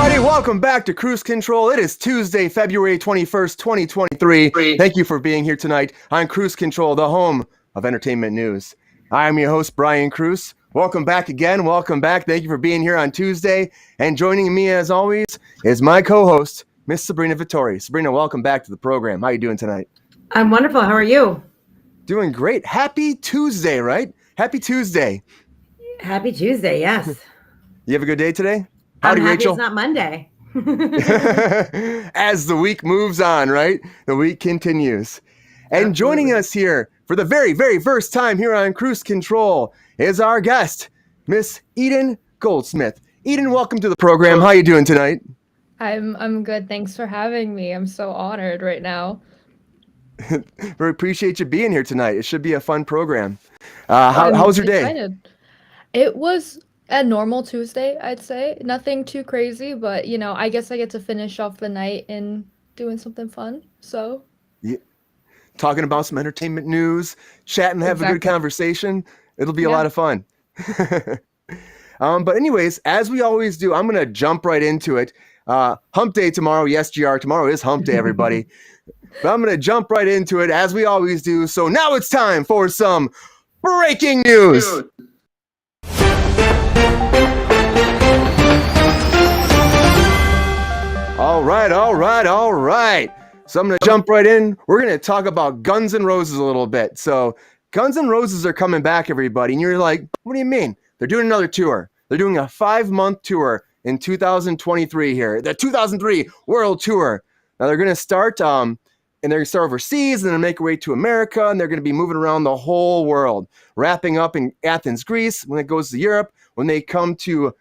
everybody. Welcome back to Kruse Control. It is Tuesday, February 21st, 2023. Thank you for being here tonight on Kruse Control, the home of entertainment news. I am your host, Brian Kruse. Welcome back again. Welcome back. Thank you for being here on Tuesday. And joining me, as always, is my co-host, Miss Sabrina Vittori. Sabrina, welcome back to the program. How are you doing tonight? I'm wonderful. How are you? Doing great. Happy Tuesday, right? Happy Tuesday. Happy Tuesday, yes. You have a good day today? I'm Howdy, happy Rachel. It's not Monday. As the week moves on, right? The week continues. And Absolutely. joining us here for the very, very first time here on Kruse Control is our guest, Miss Eden Goldsmith. Eden, welcome to the program. How are you doing tonight? I'm good. Thanks for having me. I'm so honored right now. We appreciate you being here tonight. It should be a fun program. How was your day? Excited. It was a normal Tuesday, I'd say. Nothing too crazy, but I guess I get to finish off the night in doing something fun. So Yeah. Talking about some entertainment news, chatting, have a good Exactly. conversation. It'll be a Yeah. lot of fun. But anyways, as we always do, I'm going to jump right into it. Hump day tomorrow. Yes, GR, tomorrow is hump day, everybody. But I'm going to jump right into it as we always do. So now it's time for some breaking news. All right. So I'm going to jump right in. We're going to talk about Guns N' Roses a little bit. So Guns N' Roses are coming back, everybody. And you're like, what do you mean? They're doing another tour. They're doing a 5-month tour in 2023 here. The 2003 World Tour. Now they're going to start, and they're going to start overseas and then make their way to America. And they're going to be moving around the whole world, wrapping up in Athens, Greece. When it goes to Europe, when they come to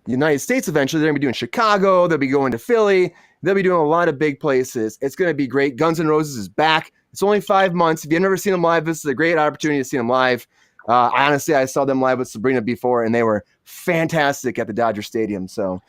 the United States eventually, they're going to be doing Chicago. They'll be going to Philly. They'll be doing a lot of big places. It's going to be great. Guns N' Roses is back. It's only 5 months. If you've never seen them live, this is a great opportunity to see them live. Honestly, I saw them live with Sabrina before, and they were fantastic at the Dodger Stadium. So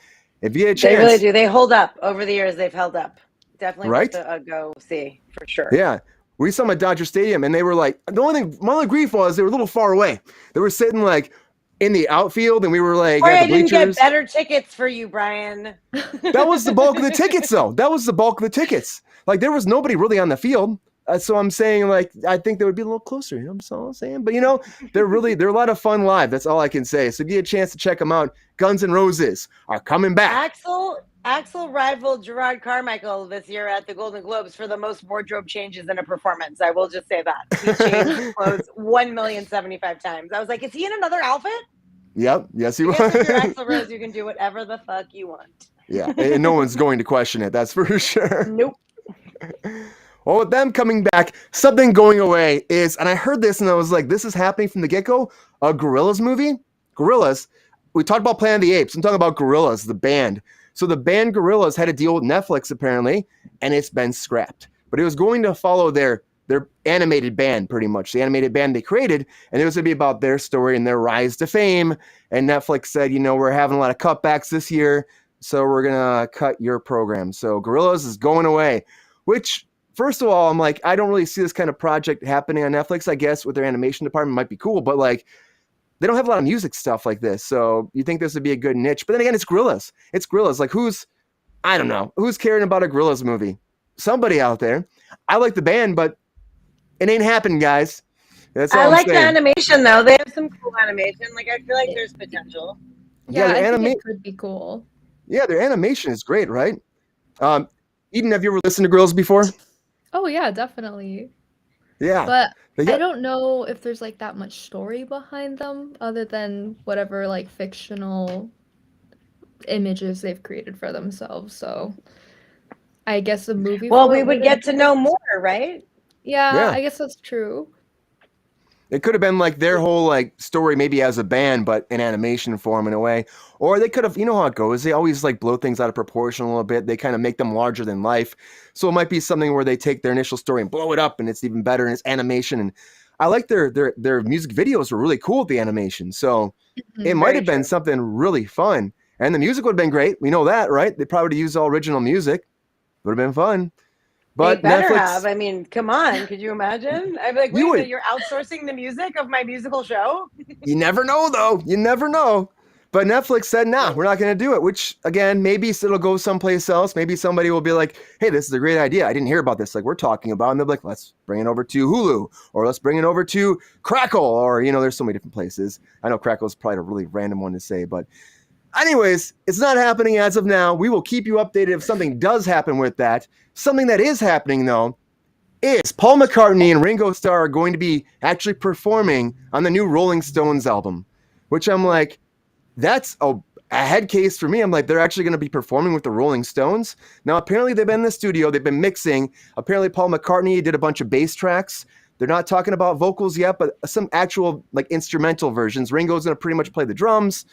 if you get a chance. They really do. They hold up. Over the years, they've held up. Definitely Right? worth a go see, for sure. Yeah. We saw them at Dodger Stadium, and they were like, the only thing, my only grief was they were a little far away. They were sitting like in the outfield, and we were like Sorry, at I the didn't bleachers. get better tickets for you, Brian. That was the bulk of the tickets, though. That was the bulk of the tickets. Like, there was nobody really on the field. So I'm saying, like, I think they would be a little closer. You know what I'm saying? But, they're a lot of fun live. That's all I can say. So if you get a chance to check them out, Guns N' Roses are coming back. Axl rivaled Gerard Carmichael this year at the Golden Globes for the most wardrobe changes in a performance. I will just say that. He changed clothes 1,075 times. I was like, is he in another outfit? Yep. Yes, he was. If you're Axl Rose, you can do whatever the fuck you want. Yeah, and no one's going to question it. That's for sure. Nope. Well, with them coming back, something going away is, and I heard this and I was like, this is happening from the get-go, a Gorillaz movie. Gorillaz, we talked about Planet of the Apes. I'm talking about Gorillaz, the band. So the band Gorillaz had a deal with Netflix, apparently, and it's been scrapped. But it was going to follow their animated band, pretty much, the animated band they created, and it was going to be about their story and their rise to fame. And Netflix said, we're having a lot of cutbacks this year, so we're going to cut your program. So Gorillaz is going away, which, first of all, I'm like, I don't really see this kind of project happening on Netflix. I guess with their animation department might be cool, but like, they don't have a lot of music stuff like this. So you think this would be a good niche, but then again, it's Gorillaz. It's Gorillaz. Like, I don't know, who's caring about a Gorillaz movie? Somebody out there. I like the band, but it ain't happening, guys. That's all I I'm like the saying. animation, though. They have some cool animation. Like, I feel like there's potential. Yeah, I their think it could be cool. Yeah, their animation is great, right? Eden, have you ever listened to Gorillaz before? Oh yeah, definitely. Yeah. But They I got- don't know if there's like that much story behind them other than whatever like fictional images they've created for themselves. So I guess the movie. Well, for we it would get to know more, right? Yeah, Yeah. I guess that's true. It could have been like their whole like story maybe as a band, but in animation form in a way. Or they could have, you know how it goes. They always like blow things out of proportion a little bit. They kind of make them larger than life. So it might be something where they take their initial story and blow it up and it's even better and it's animation. And I like their music videos were really cool with the animation. So it might have been something really fun. And the music would have been great. We know that, right? They probably used all original music. Would have been fun. But they better Netflix, have. I mean, come on. Could you imagine? I'd be like, wait a minute, you're outsourcing the music of my musical show? You never know, though. You never know. But Netflix said, nah, we're not going to do it, which, again, maybe it'll go someplace else. Maybe somebody will be like, hey, this is a great idea. I didn't hear about this like we're talking about. And they'll be like, let's bring it over to Hulu, or let's bring it over to Crackle, or, there's so many different places. I know Crackle is probably a really random one to say, but anyways, it's not happening as of now. We will keep you updated if something does happen with that. Something that is happening, though, is Paul McCartney and Ringo Starr are going to be actually performing on the new Rolling Stones album, which I'm like, that's a head case for me. I'm like, they're actually going to be performing with the Rolling Stones. Now, apparently they've been in the studio. They've been mixing. Apparently Paul McCartney did a bunch of bass tracks. They're not talking about vocals yet, but some actual like instrumental versions. Ringo's going to pretty much play the drums,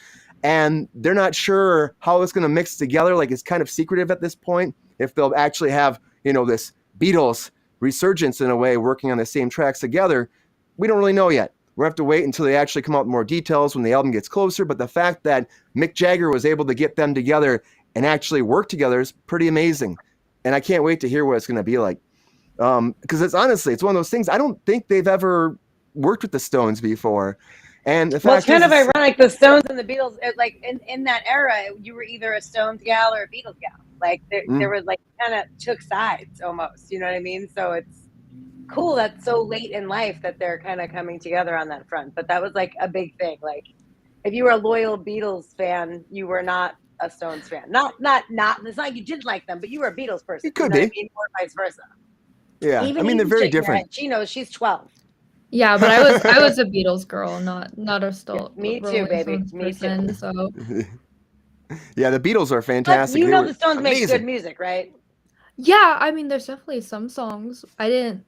and they're not sure how it's going to mix together. Like, it's kind of secretive at this point if they'll actually have, this Beatles resurgence in a way working on the same tracks together. We don't really know yet. We're going to have to wait until they actually come out with more details when the album gets closer. But the fact that Mick Jagger was able to get them together and actually work together is pretty amazing. And I can't wait to hear what it's going to be like. Because it's one of those things, I don't think they've ever worked with the Stones before. And the fact it's kind of ironic, the Stones and the Beatles, like in that era, you were either a Stones gal or a Beatles gal. Like there was like kind of took sides almost, you know what I mean? So it's cool that's so late in life that they're kind of coming together on that front. But that was like a big thing. Like if you were a loyal Beatles fan, you were not a Stones fan. Not it's not you didn't like them, but you were a Beatles person. It could be. What I mean? Or vice versa. Yeah. They're very different. She knows she's 12. Yeah, but I was a Beatles girl, not a Stone. Yeah, me too, baby. Me too. So. Yeah, the Beatles are fantastic. But the Stones make good music, right? Yeah, there's definitely some songs. I didn't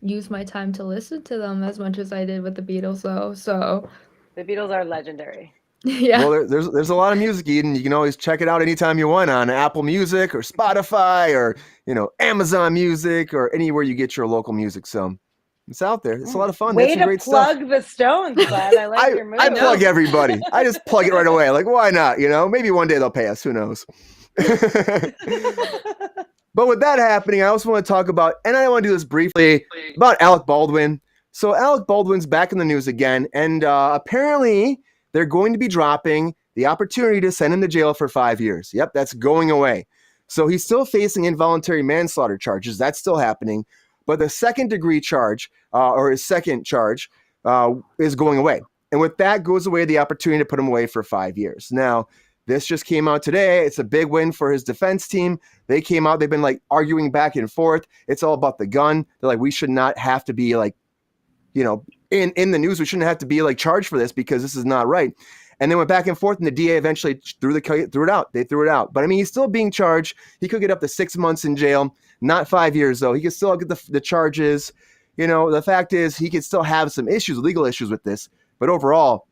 use my time to listen to them as much as I did with the Beatles, though. So the Beatles are legendary. Yeah. Well, there's a lot of music, Eden. You can always check it out anytime you want on Apple Music or Spotify or Amazon Music or anywhere you get your local music. So it's out there. It's a lot of fun. Way to great plug stuff. the Stones, bud. I like your move. I plug everybody. I just plug it right away. Like, why not? Maybe one day they'll pay us. Who knows? But with that happening, I also want to talk about, and I want to do this briefly, about Alec Baldwin. So Alec Baldwin's back in the news again, and apparently they're going to be dropping the opportunity to send him to jail for 5 years. Yep, that's going away. So he's still facing involuntary manslaughter charges. That's still happening. But the second degree charge, or his second charge, is going away. And with that goes away the opportunity to put him away for 5 years. Now, this just came out today. It's a big win for his defense team. They came out. They've been like arguing back and forth. It's all about the gun. They're like, we should not have to be like, in the news. We shouldn't have to be like charged for this because this is not right. And they went back and forth, and the DA eventually threw it out. They threw it out. But he's still being charged. He could get up to 6 months in jail, not 5 years though. He could still get the charges. The fact is he could still have some legal issues with this. But overall,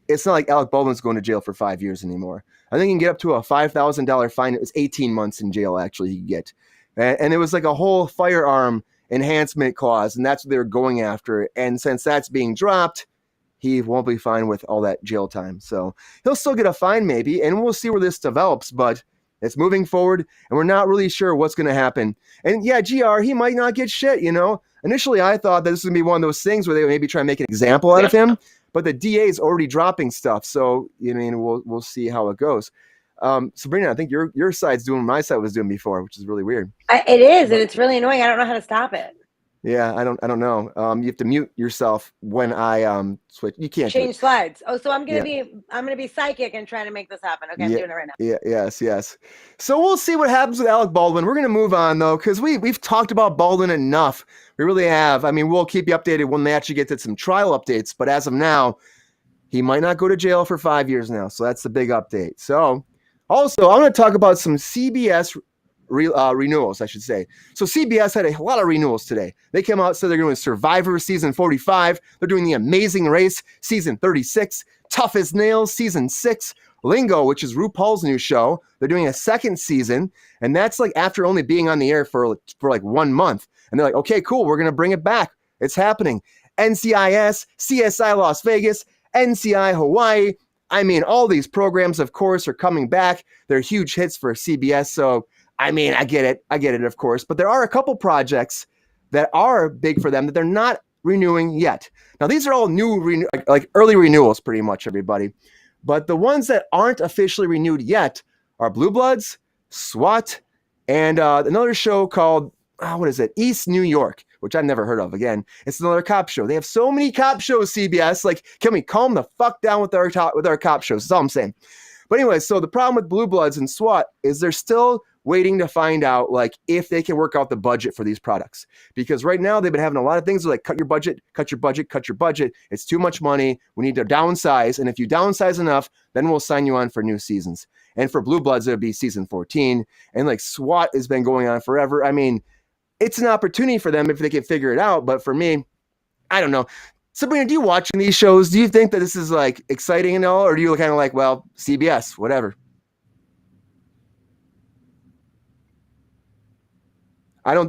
it's not like Alec Baldwin's going to jail for 5 years anymore. I think he can get up to a $5,000 fine. It was 18 months in jail, actually, he could get. And it was like a whole firearm enhancement clause, and that's what they were going after. And since that's being dropped, he won't be fine with all that jail time. So he'll still get a fine maybe, and we'll see where this develops. But it's moving forward, and we're not really sure what's going to happen. And yeah, GR, he might not get shit, Initially, I thought that this was going to be one of those things where they would maybe try and make an example out of him. But the DA is already dropping stuff, so we'll see how it goes. Sabrina, I think your side's doing what my side was doing before, which is really weird. It is, and it's really annoying. I don't know how to stop it. Yeah, I don't know. You have to mute yourself when I switch. You can't change slides. Oh, so I'm gonna be psychic and try to make this happen. Okay, I'm doing it right now. Yeah, yes. So we'll see what happens with Alec Baldwin. We're gonna move on though, because we've talked about Baldwin enough. We really have. We'll keep you updated when they actually get to some trial updates. But as of now, he might not go to jail for 5 years now. So that's the big update. So also, I want to talk about some CBS renewals, I should say. So CBS had a lot of renewals today. They came out and said they're doing Survivor season 45. They're doing The Amazing Race season 36, Tough as Nails season 6, Lingo, which is RuPaul's new show. They're doing a second season, and that's like after only being on the air for like 1 month. And they're like, okay, cool, we're going to bring it back. It's happening. NCIS, CSI Las Vegas, NCI Hawaii. All these programs, of course, are coming back. They're huge hits for CBS. So, I get it, of course. But there are a couple projects that are big for them that they're not renewing yet. Now, these are all new, like early renewals, pretty much, everybody. But the ones that aren't officially renewed yet are Blue Bloods, SWAT, and another show called, what is it? East New York, which I've never heard of. Again, it's another cop show. They have so many cop shows, CBS. Like, can we calm the fuck down with our cop shows? That's all I'm saying. But anyway, so the problem with Blue Bloods and SWAT is they're still waiting to find out, like, if they can work out the budget for these products. Because right now they've been having a lot of things like cut your budget, cut your budget, cut your budget. It's too much money. We need to downsize. And if you downsize enough, then we'll sign you on for new seasons. And for Blue Bloods, it'll be season 14. And like SWAT has been going on forever. I mean, it's an opportunity for them if they can figure it out. But for me, I don't know. Sabrina, do you watching these shows? Do you think that this is like exciting and all? Or do you kind of like, well, CBS, whatever?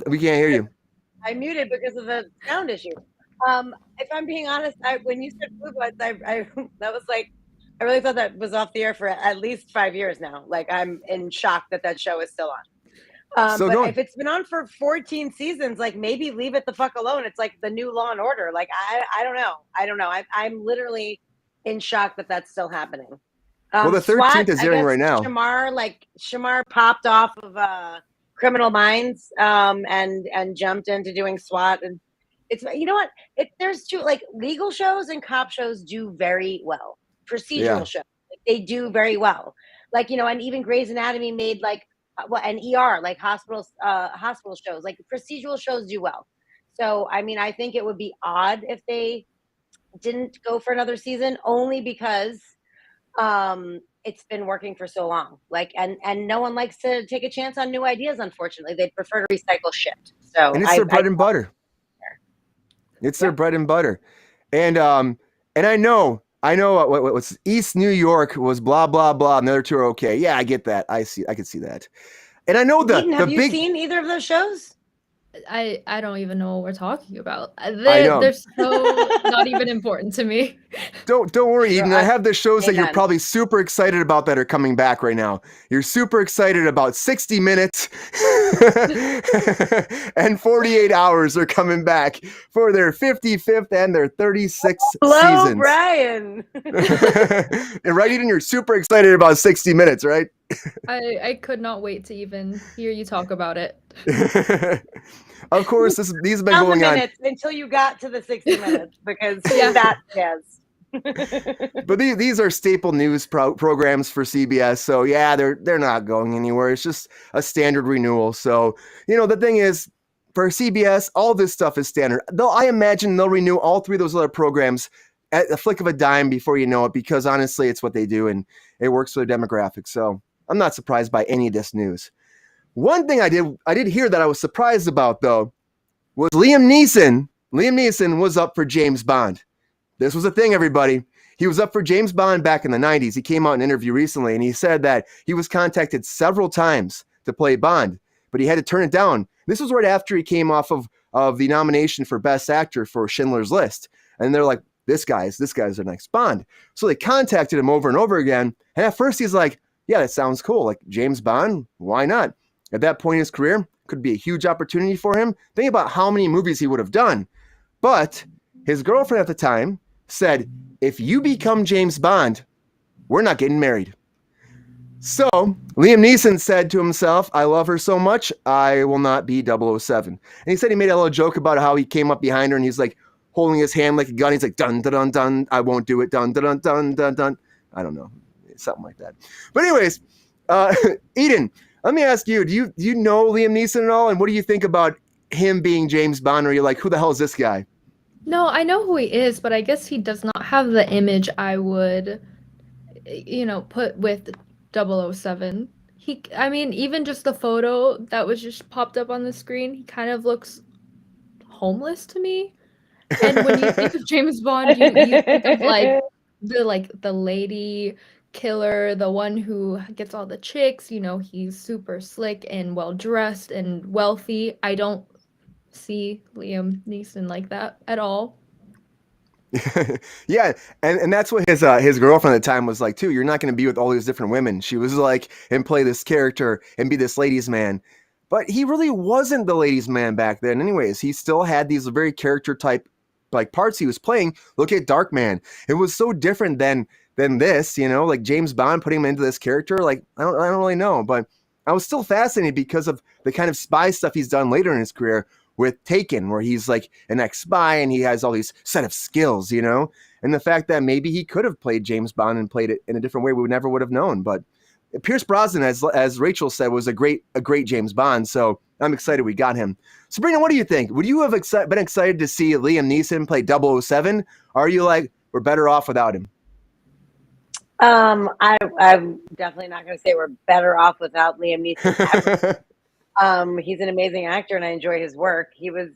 We can't hear you. I muted because of the sound issue. If I'm being honest, when you said Blue Bloods, that was like, I really thought that was off the air for at least 5 years now. Like, I'm in shock that show is still on. But if it's been on for 14 seasons, like, maybe leave it the fuck alone. It's like the new Law and Order. Like, I don't know. I'm literally in shock that that's still happening. Well, the 13th SWAT, is airing right now. Shamar popped off of Criminal Minds and jumped into doing SWAT, and it's, you know what, there's two, like, legal shows and cop shows do very well. Procedural shows, like, they do very well, like, you know, and even Grey's Anatomy made like an ER, like hospital shows, like procedural shows do well. So I mean, I think it would be odd if they didn't go for another season, only because it's been working for so long, like, and no one likes to take a chance on new ideas. Unfortunately, they'd prefer to recycle shit. So, and it's their bread and butter. It's their bread and butter, and I know what's East New York was blah blah blah, and the other two are okay. Yeah, I get that. I can see that, and I know have you seen either of those shows? I don't even know what we're talking about. They're so not even important to me. Don't worry, Eden. I have the shows that you're probably super excited about that are coming back right now. You're super excited about 60 Minutes and 48 Hours are coming back for their 55th and their 36th Hello, seasons. Brian. And right, Eden, you're super excited about 60 Minutes, right? I could not wait to even hear you talk about it. Of course, these have been going on until you got to the 60 Minutes, because that yes. But these are staple news programs for CBS, so yeah, they're not going anywhere. It's just a standard renewal. So, you know, the thing is, for CBS, all this stuff is standard. I imagine they'll renew all three of those other programs at the flick of a dime before you know it, because honestly, it's what they do and it works for their demographic. So I'm not surprised by any of this news. One thing I did hear that I was surprised about, though, was Liam Neeson. Liam Neeson was up for James Bond. This was a thing, everybody. He was up for James Bond back in the 90s. He came out in an interview recently, and he said that he was contacted several times to play Bond, but he had to turn it down. This was right after he came off of the nomination for Best Actor for Schindler's List. And they're like, this guy's the next Bond. So they contacted him over and over again. And at first he's like, yeah, that sounds cool. Like, James Bond, why not? At that point in his career, could be a huge opportunity for him. Think about how many movies he would have done. But his girlfriend at the time said, if you become James Bond, we're not getting married. So Liam Neeson said to himself, I love her so much, I will not be 007. And he said he made a little joke about how he came up behind her and he's like holding his hand like a gun. He's like, dun, dun, dun, dun, I won't do it, dun, dun, dun, dun, dun, dun. I don't know, something like that. But anyways, Eden, let me ask you, do you know Liam Neeson at all? And what do you think about him being James Bond? Or are you like, who the hell is this guy? No, I know who he is, but I guess he does not have the image I would, put with 007. I mean, even just the photo that was just popped up on the screen, he kind of looks homeless to me. And when you think of James Bond, you think of the lady killer, the one who gets all the chicks. He's super slick and well dressed and wealthy. I don't see Liam Neeson like that at all. Yeah, and that's what his girlfriend at the time was like too. You're not going to be with all these different women. She was like, and play this character and be this ladies' man. But he really wasn't the ladies' man back then. Anyways, he still had these very character type like parts he was playing. Look at Darkman. It was so different than than this, you know, like James Bond putting him into this character. Like, I don't really know, but I was still fascinated because of the kind of spy stuff he's done later in his career with Taken, where he's like an ex-spy and he has all these set of skills, you know, and the fact that maybe he could have played James Bond and played it in a different way, we never would have known. But Pierce Brosnan, as Rachel said, was a great James Bond. So I'm excited we got him. Sabrina, what do you think? Would you have been excited to see Liam Neeson play 007? Or are you like, we're better off without him? I'm definitely not going to say we're better off without Liam Neeson. He's an amazing actor, and I enjoy his work. He was,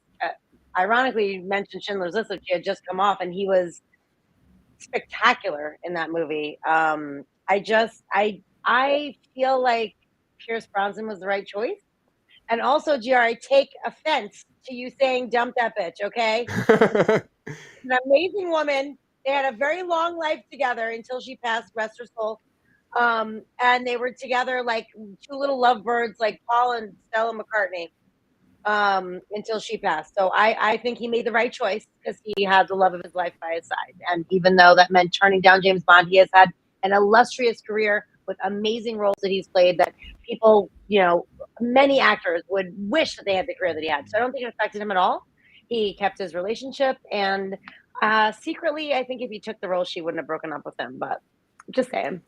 ironically, you mentioned Schindler's List, which he had just come off, and he was spectacular in that movie. I feel like Pierce Brosnan was the right choice. And also, GR, I take offense to you saying dump that bitch, okay? An amazing woman. They had a very long life together until she passed, rest her soul. And they were together like two little lovebirds, like Paul and Stella McCartney, until she passed. So I think he made the right choice because he had the love of his life by his side. And even though that meant turning down James Bond, he has had an illustrious career with amazing roles that he's played that people, you know, many actors would wish that they had the career that he had. So I don't think it affected him at all. He kept his relationship, and secretly, I think if he took the role, she wouldn't have broken up with him. But just saying.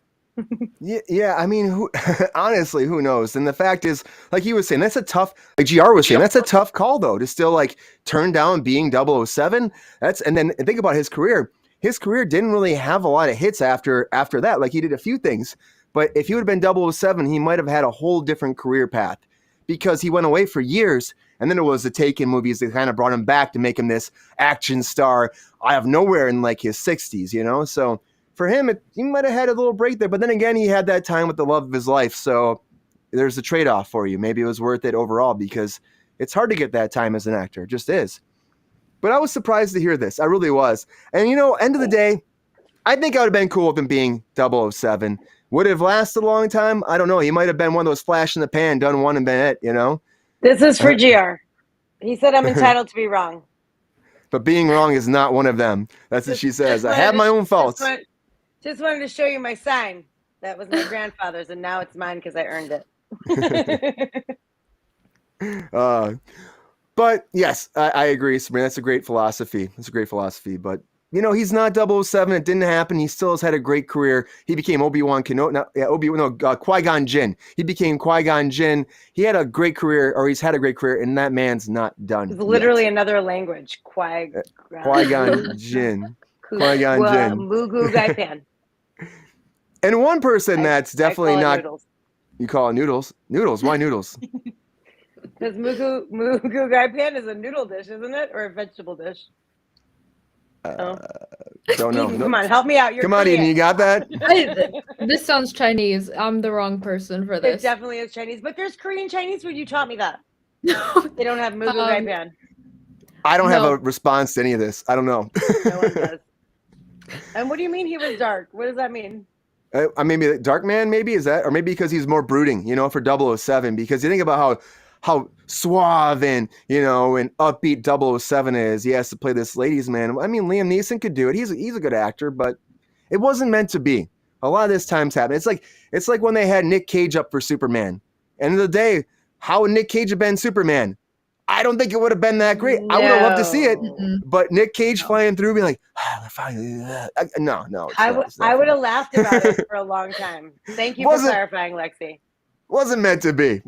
Yeah. I mean, honestly, who knows? And the fact is, like he was saying, that's a tough. Like GR was saying, that's a tough call though to still like turn down being 007. And then think about his career. His career didn't really have a lot of hits after that. Like he did a few things, but if he would have been 007, he might have had a whole different career path because he went away for years. And then it was the Taken movies that kind of brought him back to make him this action star out of nowhere in like his 60s, you know? So for him, he might have had a little break there. But then again, he had that time with the love of his life. So there's a trade-off for you. Maybe it was worth it overall because it's hard to get that time as an actor. It just is. But I was surprised to hear this. I really was. And, you know, end of the day, I think I would have been cool with him being 007. Would it have lasted a long time? I don't know. He might have been one of those flash in the pan, done one and been it, you know? This is for GR. He said I'm entitled to be wrong. But being wrong is not one of them. That's what she says. I have my own faults. Just wanted to show you my sign. That was my grandfather's, and now it's mine because I earned it. But yes, I agree, Sabrina. That's a great philosophy. But you know, he's not 007. It didn't happen. He still has had a great career. He became Qui-Gon Jinn. He became Qui-Gon Jinn. He had a great career, or he's had a great career, and that man's not done. It's literally another language. Qui-Gon Jinn. Qui-Gon Jinn. Mugu Gaipan. And one person that's definitely not. Noodles. You call it noodles? Noodles? Why noodles? Because Mugu Gaipan is a noodle dish, isn't it, or a vegetable dish? Don't know. Come on, help me out. Come on, Eden, you got that? This sounds Chinese. I'm the wrong person for this. It definitely is Chinese, but there's Korean Chinese food. You taught me that. They don't have Mugu Gaipan. I don't have a response to any of this. I don't know. No one does. And what do you mean he was dark? What does that mean? Maybe Dark Man, maybe is that, or maybe because he's more brooding, you know, for 007. Because you think about how suave and, you know, and upbeat 007 is. He has to play this ladies' man. I mean, Liam Neeson could do it. He's a good actor, but it wasn't meant to be. A lot of this times happen. It's like when they had Nick Cage up for Superman. End of the day, how would Nick Cage have been Superman? I don't think it would have been that great. No. I would have loved to see it, but Nick Cage flying through, be like, no. I would have laughed about it for a long time. Thank you for clarifying, Lexi. Wasn't meant to be.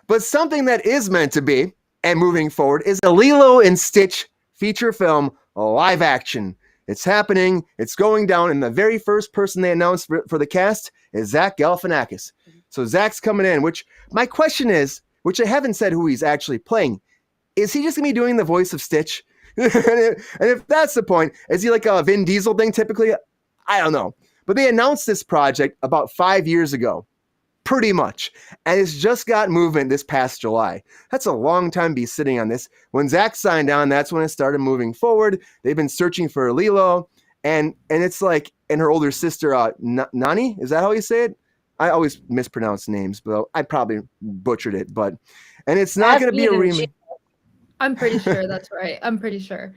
But something that is meant to be, and moving forward, is a Lilo and Sitch feature film live action. It's happening. It's going down, and the very first person they announced for the cast is Zach Galifianakis. So Zach's coming in, which my question is, which I haven't said who he's actually playing, is he just going to be doing the voice of Stitch? And if that's the point, is he like a Vin Diesel thing typically? I don't know. But they announced this project about 5 years ago, pretty much. And it's just got movement this past July. That's a long time to be sitting on this. When Zach signed on, that's when it started moving forward. They've been searching for Lilo. And it's like, and her older sister, Nani, is that how you say it? I always mispronounce names, but I probably butchered it. And it's not going to be a remake. I'm pretty sure that's right. I'm pretty sure.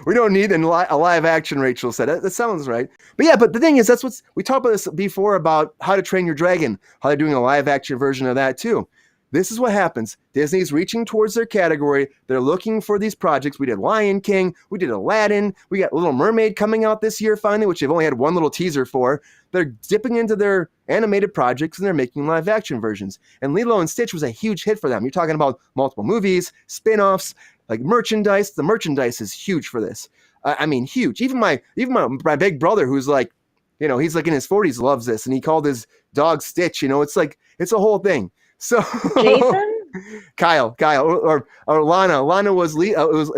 We don't need a live action, Rachel said. That sounds right. But yeah, but the thing is, that's what's, we talked about this before about How to Train Your Dragon, how they're doing a live action version of that too. This is what happens. Disney's reaching towards their category. They're looking for these projects. We did Lion King. We did Aladdin. We got Little Mermaid coming out this year finally, which they've only had one little teaser for. They're dipping into their animated projects and they're making live action versions. And Lilo and Stitch was a huge hit for them. You're talking about multiple movies, spin-offs, like merchandise. The merchandise is huge for this. I mean, huge. Even my big brother, who's like, you know, he's like in his 40s, loves this, and he called his dog Stitch. You know, it's like, it's a whole thing. So Jason? Kyle, or Lana. Lana was it was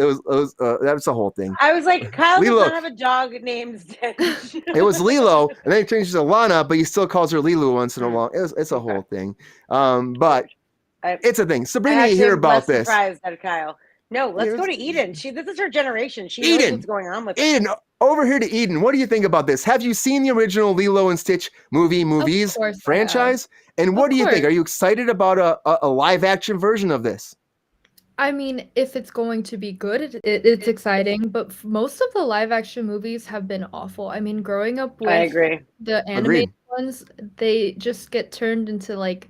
that was the whole thing. I was like, Kyle Lilo. does not have a dog named Stitch. It was Lilo, and then he changed to Lana, but he still calls her Lilo once in a while. It's a whole thing. But it's a thing. Sabrina, you hear about this? Surprised at Kyle. No, let's go to Eden. This is her generation. She knows what's going on with it. Eden, over here to Eden. What do you think about this? Have you seen the original Lilo and Stitch movies franchise? And what do you think? Are you excited about a live action version of this? I mean, if it's going to be good, it's exciting. But most of the live action movies have been awful. I mean, growing up with the animated ones, they just get turned into like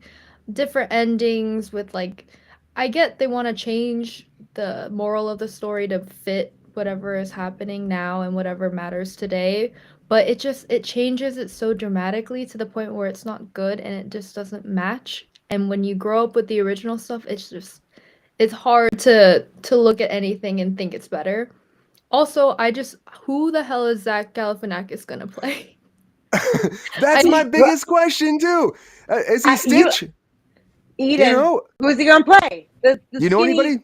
different endings with like, I get they want to change the moral of the story to fit whatever is happening now and whatever matters today, but it changes it so dramatically to the point where it's not good and it just doesn't match. And when you grow up with the original stuff, it's hard to look at anything and think it's better. Also, who the hell is Zach Galifianakis gonna play? That's my biggest question too. Is he Stitch? Eden, you know, who's he gonna play? You know anybody?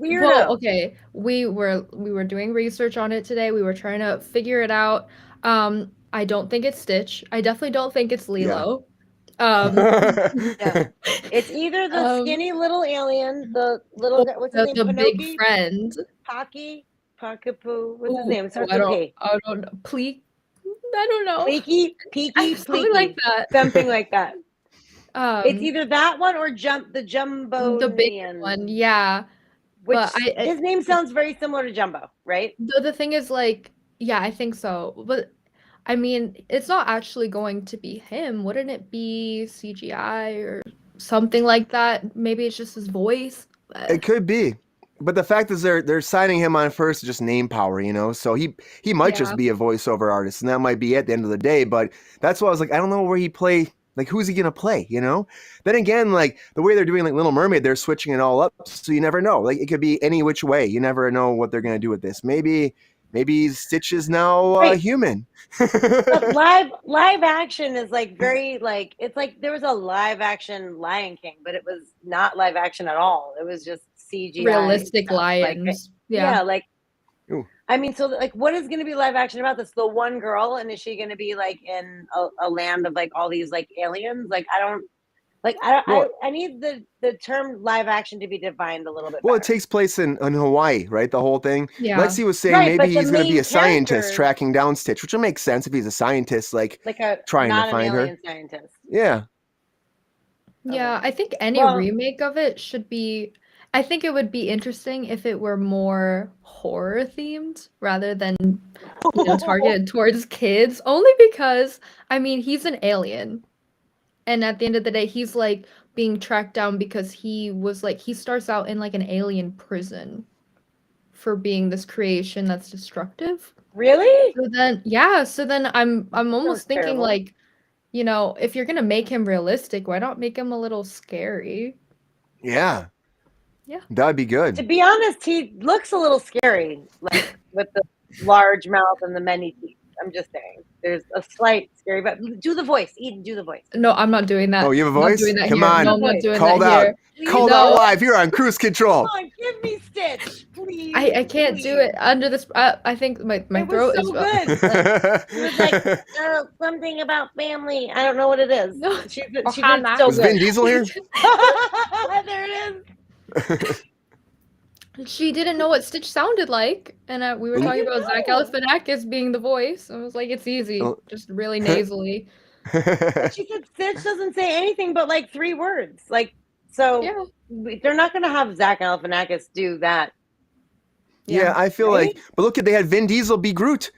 Weirdo. Well, okay, we were doing research on it today. We were trying to figure it out. I don't think it's Stitch. I definitely don't think it's Lilo. Yeah. It's either the skinny little alien, the little what's his name? The big friend. Pockapoo. What's his name? It starts I with P. don't know. I don't know. Peaky, something like that. Something like that. It's either that one or the Jumbo. The big one, yeah. Which his name sounds very similar to Jumbo, right? The thing is, like, yeah, I think so. But I mean, it's not actually going to be him. Wouldn't it be CGI or something like that? Maybe it's just his voice. It could be. But the fact is they're signing him on first just name power, you know? So he might just be a voiceover artist, and that might be at the end of the day. But that's why I was like, I don't know where he play. Like, who's he going to play, you know? Then again, like, the way they're doing, like, Little Mermaid, they're switching it all up, so you never know. Like, it could be any which way. You never know what they're going to do with this. Maybe Stitch is now human. But live action is, like, very, like, it's like there was a live action Lion King, but it was not live action at all. It was just CGI. Realistic lions. Like, yeah, like, Ooh. I mean, so like, what is going to be live action about this? The one girl, and is she going to be like in a land of like all these like aliens? Like, I need the term live action to be defined a little bit. Well, better. it takes place in Hawaii, right? The whole thing. Yeah. Lexi was saying maybe he's going to be a scientist tracking down Stitch, which will make sense if he's a scientist, like trying to find her. Scientist. Yeah. Yeah, I think any remake of it should be. I think it would be interesting if it were more horror themed rather than targeted towards kids. Only because, I mean, he's an alien. And at the end of the day, he's like being tracked down because he starts out in like an alien prison for being this creation that's destructive. Really? So then I'm almost thinking like, you know, if you're gonna make him realistic, why not make him a little scary? Yeah. Yeah. That'd be good. To be honest, he looks a little scary, like with the large mouth and the many teeth. I'm just saying. There's a slight scary, but do the voice. Eden, do the voice. No, I'm not doing that. Oh, you have a voice? Come on. No, I'm not doing Called that out. Here. Called out live. You're on Kruse Control. Come on, give me Stitch, please. I can't do it under this. I think my throat is so is good. It was like something about family. I don't know what it is. No. She did so Was good. Vin Diesel here? There it is. She didn't know what Stitch sounded like, and we were talking about Zach Galifianakis being the voice. I was like, it's easy, just really nasally. She said Stitch doesn't say anything but like 3 words. Like, so they're not going to have Zach Galifianakis do that. Yeah, I feel Right? like, but look at they had Vin Diesel be Groot,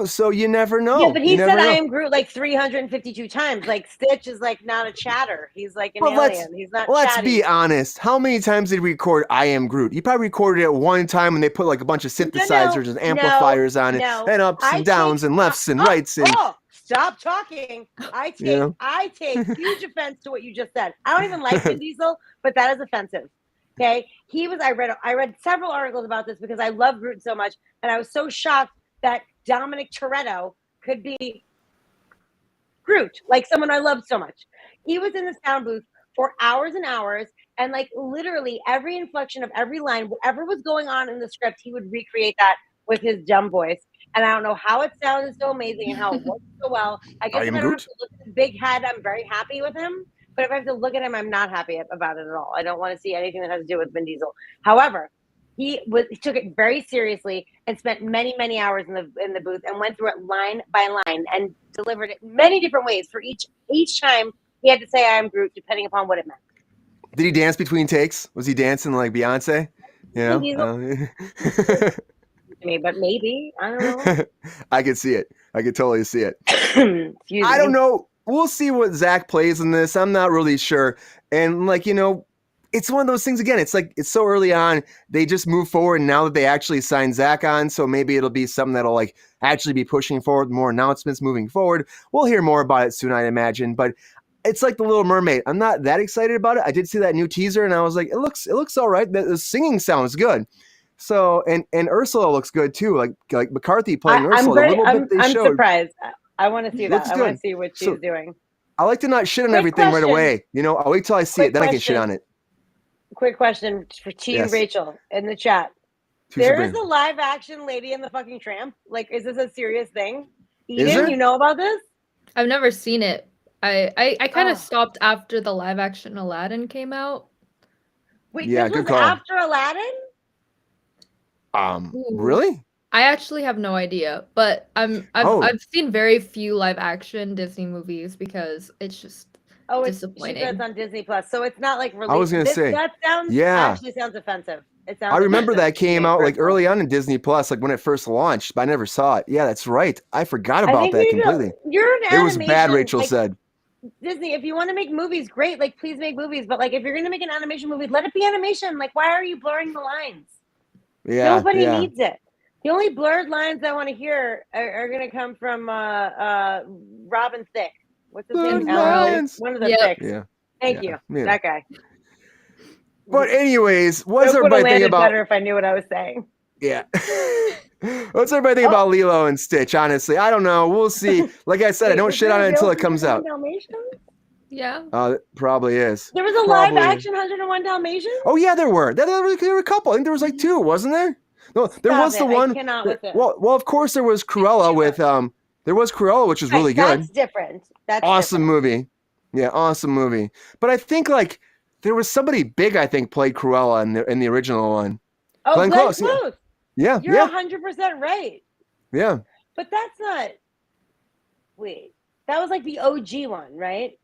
so you never know. Yeah, but he You said never I know. am Groot like 352 times. Like Stitch is like not a chatter. He's like an But alien. He's not let's chatty. be honest. How many times did we record "I Am Groot"? You probably recorded it one time, and they put like a bunch of synthesizers and amplifiers on it, no. and ups and downs and lefts and rights, and stop talking. I take huge offense to what you just said. I don't even like Vin Diesel, but that is offensive. Okay, I read several articles about this because I love Groot so much, and I was so shocked that Dominic Toretto could be Groot, like someone I loved so much. He was in the sound booth for hours and hours, and like literally every inflection of every line, whatever was going on in the script, he would recreate that with his dumb voice. And I don't know how it sounded so amazing and how it worked so well. I guess if I don't have to look at his big head, I'm very happy with him. But if I have to look at him, I'm not happy about it at all. I don't want to see anything that has to do with Vin Diesel. However, he took it very seriously and spent many, many hours in the booth and went through it line by line and delivered it many different ways for each time he had to say I am Groot, depending upon what it meant. Did he dance between takes? Was he dancing like Beyonce? Me, but maybe I don't know. I could see it. I could totally see it. I don't know. We'll see what Zach plays in this. I'm not really sure. And it's one of those things again. It's like it's so early on. They just move forward now that they actually signed Zach on. So maybe it'll be something that'll like actually be pushing forward, more announcements moving forward. We'll hear more about it soon, I imagine. But it's like The Little Mermaid. I'm not that excited about it. I did see that new teaser, and I was like, it looks all right. The singing sounds good. So and Ursula looks good too. Like McCarthy playing Ursula. I'm surprised. I want to see that. I want to see what she's doing. I like to not shit on everything right away. I'll wait till I see it, then I can shit on it. Quick question for T and Rachel in the chat. There is a live action Lady and the fucking Tramp. Like, is this a serious thing? Eden, you know about this? I've never seen it. I kind of stopped after the live action Aladdin came out. Wait, this was after Aladdin? Really? I actually have no idea, but I've seen very few live action Disney movies because it's just disappointing. It's on Disney Plus, so it's not like released. I was gonna say that actually sounds offensive. I remember that came out like early on in Disney Plus, like when it first launched, but I never saw it. Yeah, that's right. I forgot about that completely. It was bad, Rachel said. Disney, if you want to make movies, great. Like, please make movies. But like, if you're gonna make an animation movie, let it be animation. Like, why are you blurring the lines? Yeah, nobody needs it. The only blurred lines I want to hear are going to come from Robin Thicke. What's his name? One of the Thicks. Yeah. Thank you. Yeah. That guy. But anyways, what's everybody think about? Better if I knew what I was saying. Yeah. What's everybody think about Lilo and Stitch? Honestly, I don't know. We'll see. Like I said, I don't shit on it until it comes out. Yeah. It probably is. There was a live action 101 Dalmatians? Oh yeah, there were. There were a couple. I think there was like two, wasn't there? No, there was the one. Well, of course there was Cruella with there was Cruella, which was really good. That's different. That's awesome movie. Yeah, awesome movie. But I think like there was somebody big I think played Cruella in the original one. Oh, Glenn Close. Yeah. You're 100% right. Yeah. But that's not. Wait, that was like the OG one, right?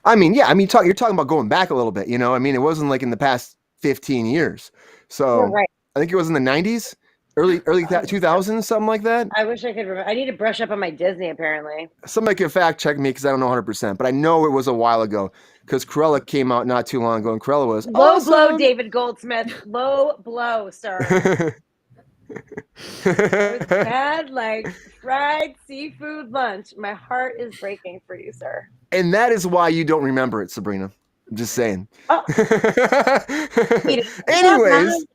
I mean, yeah. I mean, you're talking about going back a little bit. I mean, it wasn't like in the past 15 years. So you're right. I think it was in the 90s, early 2000s, something like that. I wish I could remember. I need to brush up on my Disney, apparently. Somebody can fact check me because I don't know 100%, but I know it was a while ago because Cruella came out not too long ago, and Cruella was low blow, David Goldsmith. Low blow, sir. It was bad, like fried seafood lunch. My heart is breaking for you, sir. And that is why you don't remember it, Sabrina. I'm just saying. Oh. Anyways.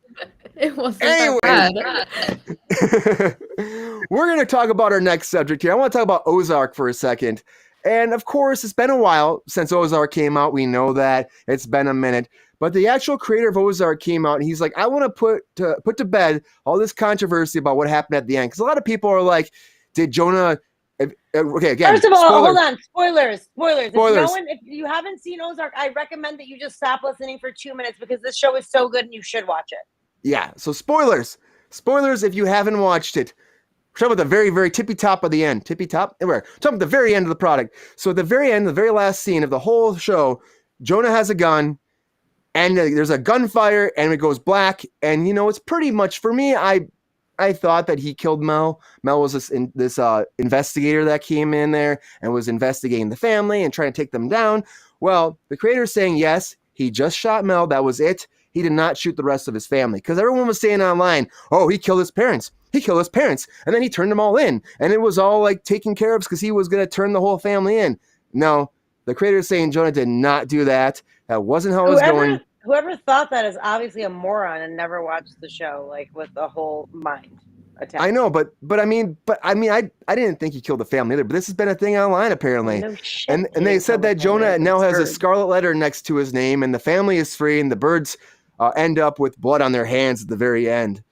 It wasn't that bad. We're going to talk about our next subject here. I want to talk about Ozark for a second. And of course, it's been a while since Ozark came out. We know that. It's been a minute. But the actual creator of Ozark came out and he's like, I want to put to bed all this controversy about what happened at the end. Because a lot of people are like, did Jonah... Okay, again. First of all, hold on. Spoilers. If you haven't seen Ozark, I recommend that you just stop listening for 2 minutes because this show is so good and you should watch it. Yeah, so spoilers. Spoilers if you haven't watched it. We're talking about the very, very tippy top of the end. Tippy top? We're talking about the very end of the product. So at the very end, the very last scene of the whole show, Jonah has a gun. and there's a gunfire, and it goes black, and it's pretty much for me. I thought that he killed Mel. Mel was this investigator that came in there and was investigating the family and trying to take them down. Well, the creator's saying yes, he just shot Mel. That was it. He did not shoot the rest of his family, because everyone was saying online, "Oh, he killed his parents. He killed his parents, and then he turned them all in, and it was all like taken care of because he was going to turn the whole family in." No, the creator is saying Jonah did not do that. That wasn't how it was going. Whoever thought that is obviously a moron and never watched the show, like with the whole mind attack. I know, but I didn't think he killed the family either. But this has been a thing online apparently, No shit, and they said that Jonah now has a scarlet letter next to his name, and the family is free, and the birds end up with blood on their hands at the very end.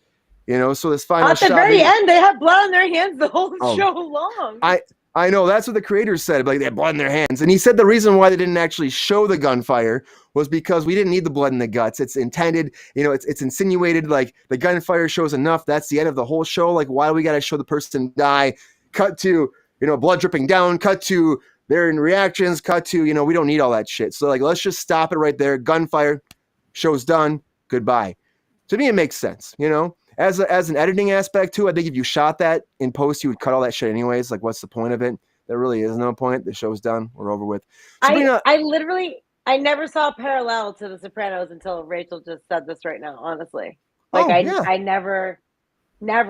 So this final shot. At the very end, they have blood on their hands the whole show long. I know, that's what the creators said, like they had blood in their hands. And he said the reason why they didn't actually show the gunfire was because we didn't need the blood in the guts. It's intended, it's insinuated, like the gunfire shows enough. That's the end of the whole show. Like, why do we got to show the person die? Cut to, blood dripping down, cut to their reactions, cut to, we don't need all that shit. So like, let's just stop it right there. Gunfire, show's done, goodbye. To me, it makes sense, As an editing aspect too, I think if you shot that in post, you would cut all that shit anyways. Like, what's the point of it? There really is no point. The show's done. We're over with. I never saw a parallel to The Sopranos until Rachel just said this right now. Honestly, I never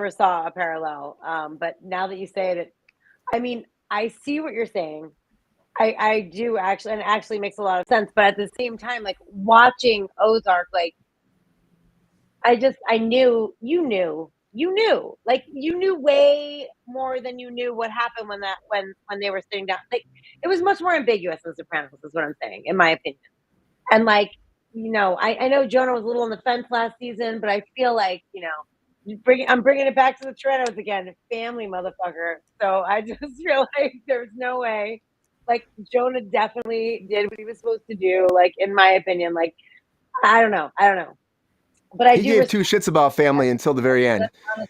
saw a parallel. But now that you say it, I see what you're saying. I do actually, and it actually makes a lot of sense. But at the same time, like watching Ozark, like. I knew you knew way more than you knew what happened when they were sitting down. Like, it was much more ambiguous than Sopranos is what I'm saying, in my opinion. And like, I know Jonah was a little on the fence last season, but I feel like, I'm bringing it back to the Sopranos again, family motherfucker. So I just feel like there's no way, like Jonah definitely did what he was supposed to do. Like, in my opinion, like, I don't know. But he gave two shits about family until the very end.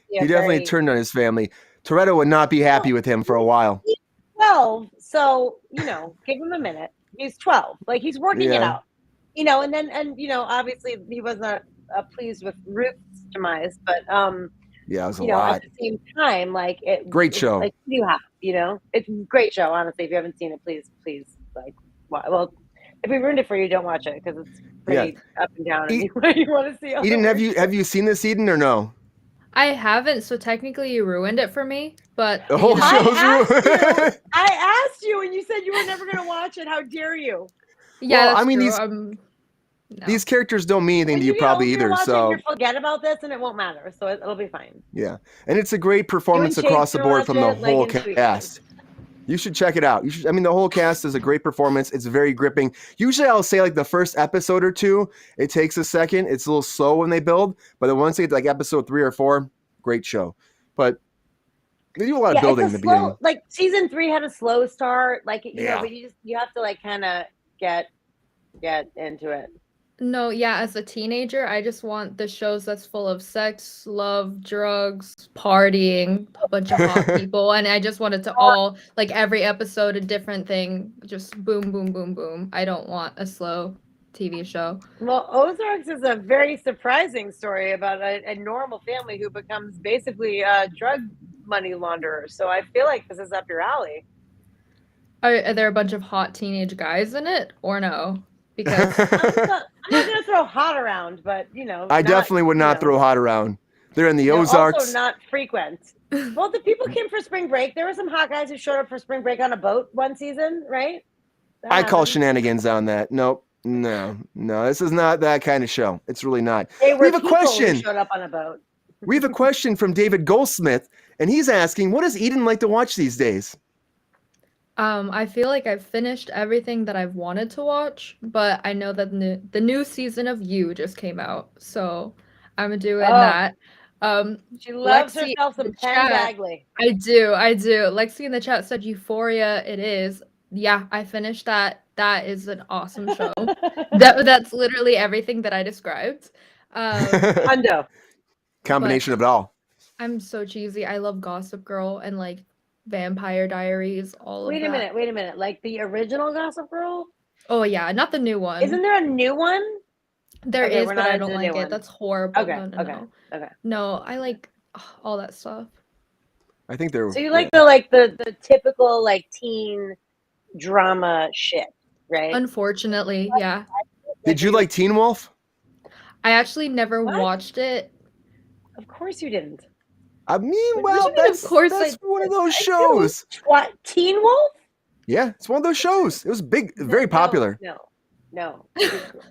He definitely turned on his family. Toretto would not be happy with him for a while. He's 12, so give him a minute. He's 12, like he's working it out, and obviously he wasn't pleased with Ruth's demise, but yeah, it was a lot. At the same time, like great show. Like you have, it's a great show. Honestly, if you haven't seen it, please, like, well. If we ruined it for you, don't watch it because it's pretty up and down. You want to see? Eden, have you seen this, Eden, or no? I haven't, so technically you ruined it for me. But the whole show's ruined. I asked you, and you said you were never going to watch it. How dare you? Yeah, well, true. These characters don't mean anything to you probably either. So you forget about this, and it won't matter. So it'll be fine. Yeah, and it's a great performance across the board from the whole cast. You should check it out. The whole cast is a great performance. It's very gripping. Usually I'll say like the first episode or two, it takes a second. It's a little slow when they build, but then once they get to like episode 3 or 4, great show. But they do a lot of building in the beginning. Like season 3 had a slow start, like but you have to like kind of get into it. No, yeah, as a teenager, I just want the shows that's full of sex, love, drugs, partying, a bunch of hot people, and I just want it to all, like, every episode a different thing, just boom, boom, boom, boom. I don't want a slow TV show. Well, Ozarks is a very surprising story about a normal family who becomes basically a drug money launderer, so I feel like this is up your alley. Are there a bunch of hot teenage guys in it, or no? Because I'm not gonna throw hot around, but I definitely would not throw hot around. They're in the Ozarks. Also not frequent. Well, the people came for spring break. There were some hot guys who showed up for spring break on a boat one season, right? I call shenanigans on that. Nope. No. This is not that kind of show. It's really not. We have a question. Who showed up on a boat. We have a question from David Goldsmith, and he's asking, "What does Eden like to watch these days?" I feel like I've finished everything that I've wanted to watch, but I know that the new season of You just came out, so I'm doing that. She loves herself some Penn Bagley. I do. Lexi in the chat said Euphoria. It is. Yeah, I finished that. That is an awesome show. That's literally everything that I described. Hundo. Combination of it all. I'm so cheesy. I love Gossip Girl and like Vampire Diaries, all of that. Wait a minute. Like the original Gossip Girl? Oh yeah, not the new one. Isn't there a new one? There Okay, is, we're but not I into don't the like new it. one. That's horrible. Okay, No, no, okay, no. okay. No, I like all that stuff. I think they're. So you like the typical like teen drama shit, right? Unfortunately, yeah. Did Were you like Teen Wolf? I actually never What? watched it. Of course you didn't. I mean, What do you well, mean, of course that's I one of did? those I do. shows. What? Teen Wolf? Yeah, it's one of those shows. It was big, very popular. No.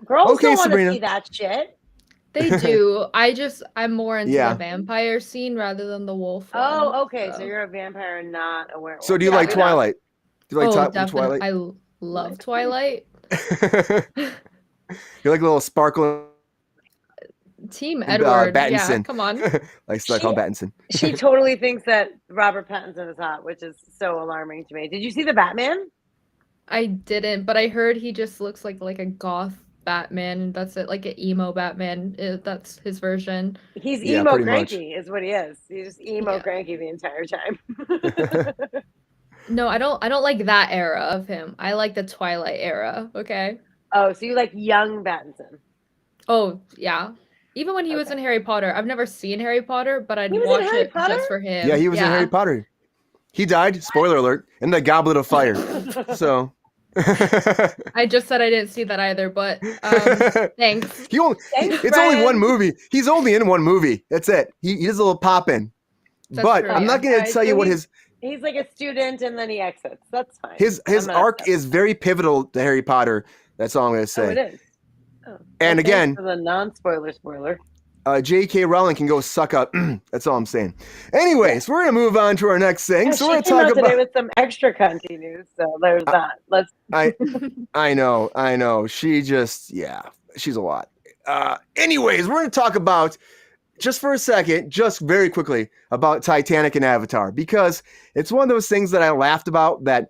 Girls Okay, don't want to Sabrina. see that shit. They do. I'm more into the Yeah. vampire scene rather than the wolf one. Oh, okay. So so. you're a vampire and not a werewolf. So do you Fair like enough. Twilight? Do you like Oh, definitely. Twilight? I love Twilight. You like a little sparkle Team Edward. Yeah, Pattinson. come on. Like call Pattinson. She totally thinks that Robert Pattinson is hot, which is so alarming to me. Did you see the Batman? I didn't, but I heard he just looks like a goth Batman. That's it, like an emo Batman. That's his version. He's Yeah, emo pretty much. cranky, is what he is. He's just emo cranky the entire time. No, I don't like that era of him. I like the Twilight era. Okay. Oh, so you like young Pattinson? Oh yeah. Even when he was in Harry Potter, I've never seen Harry Potter, but I'd He was in watch Harry it Potter? just for him. Yeah, he was in Harry Potter. He died, spoiler alert, in the Goblet of Fire. So I just said I didn't see that either, but thanks. It's only one movie. He's only in one movie. That's it. He does a little pop in. That's But true, I'm not yeah. going to tell you what his He's like a student and then he exits. That's fine. his arc is very pivotal to Harry Potter. That's all I'm going to say. Oh, it is. Oh. And Well, again, for the non-spoiler spoiler. J.K. Rowling can go suck up. That's all I'm saying. Anyways, we're gonna move on to our next thing. Yeah, so she we're came gonna out talk today about. with some extra cunty news. So there's that. Let's. I know. She just she's a lot. Anyways, we're gonna talk about just for a second, just very quickly about Titanic and Avatar because it's one of those things that I laughed about. That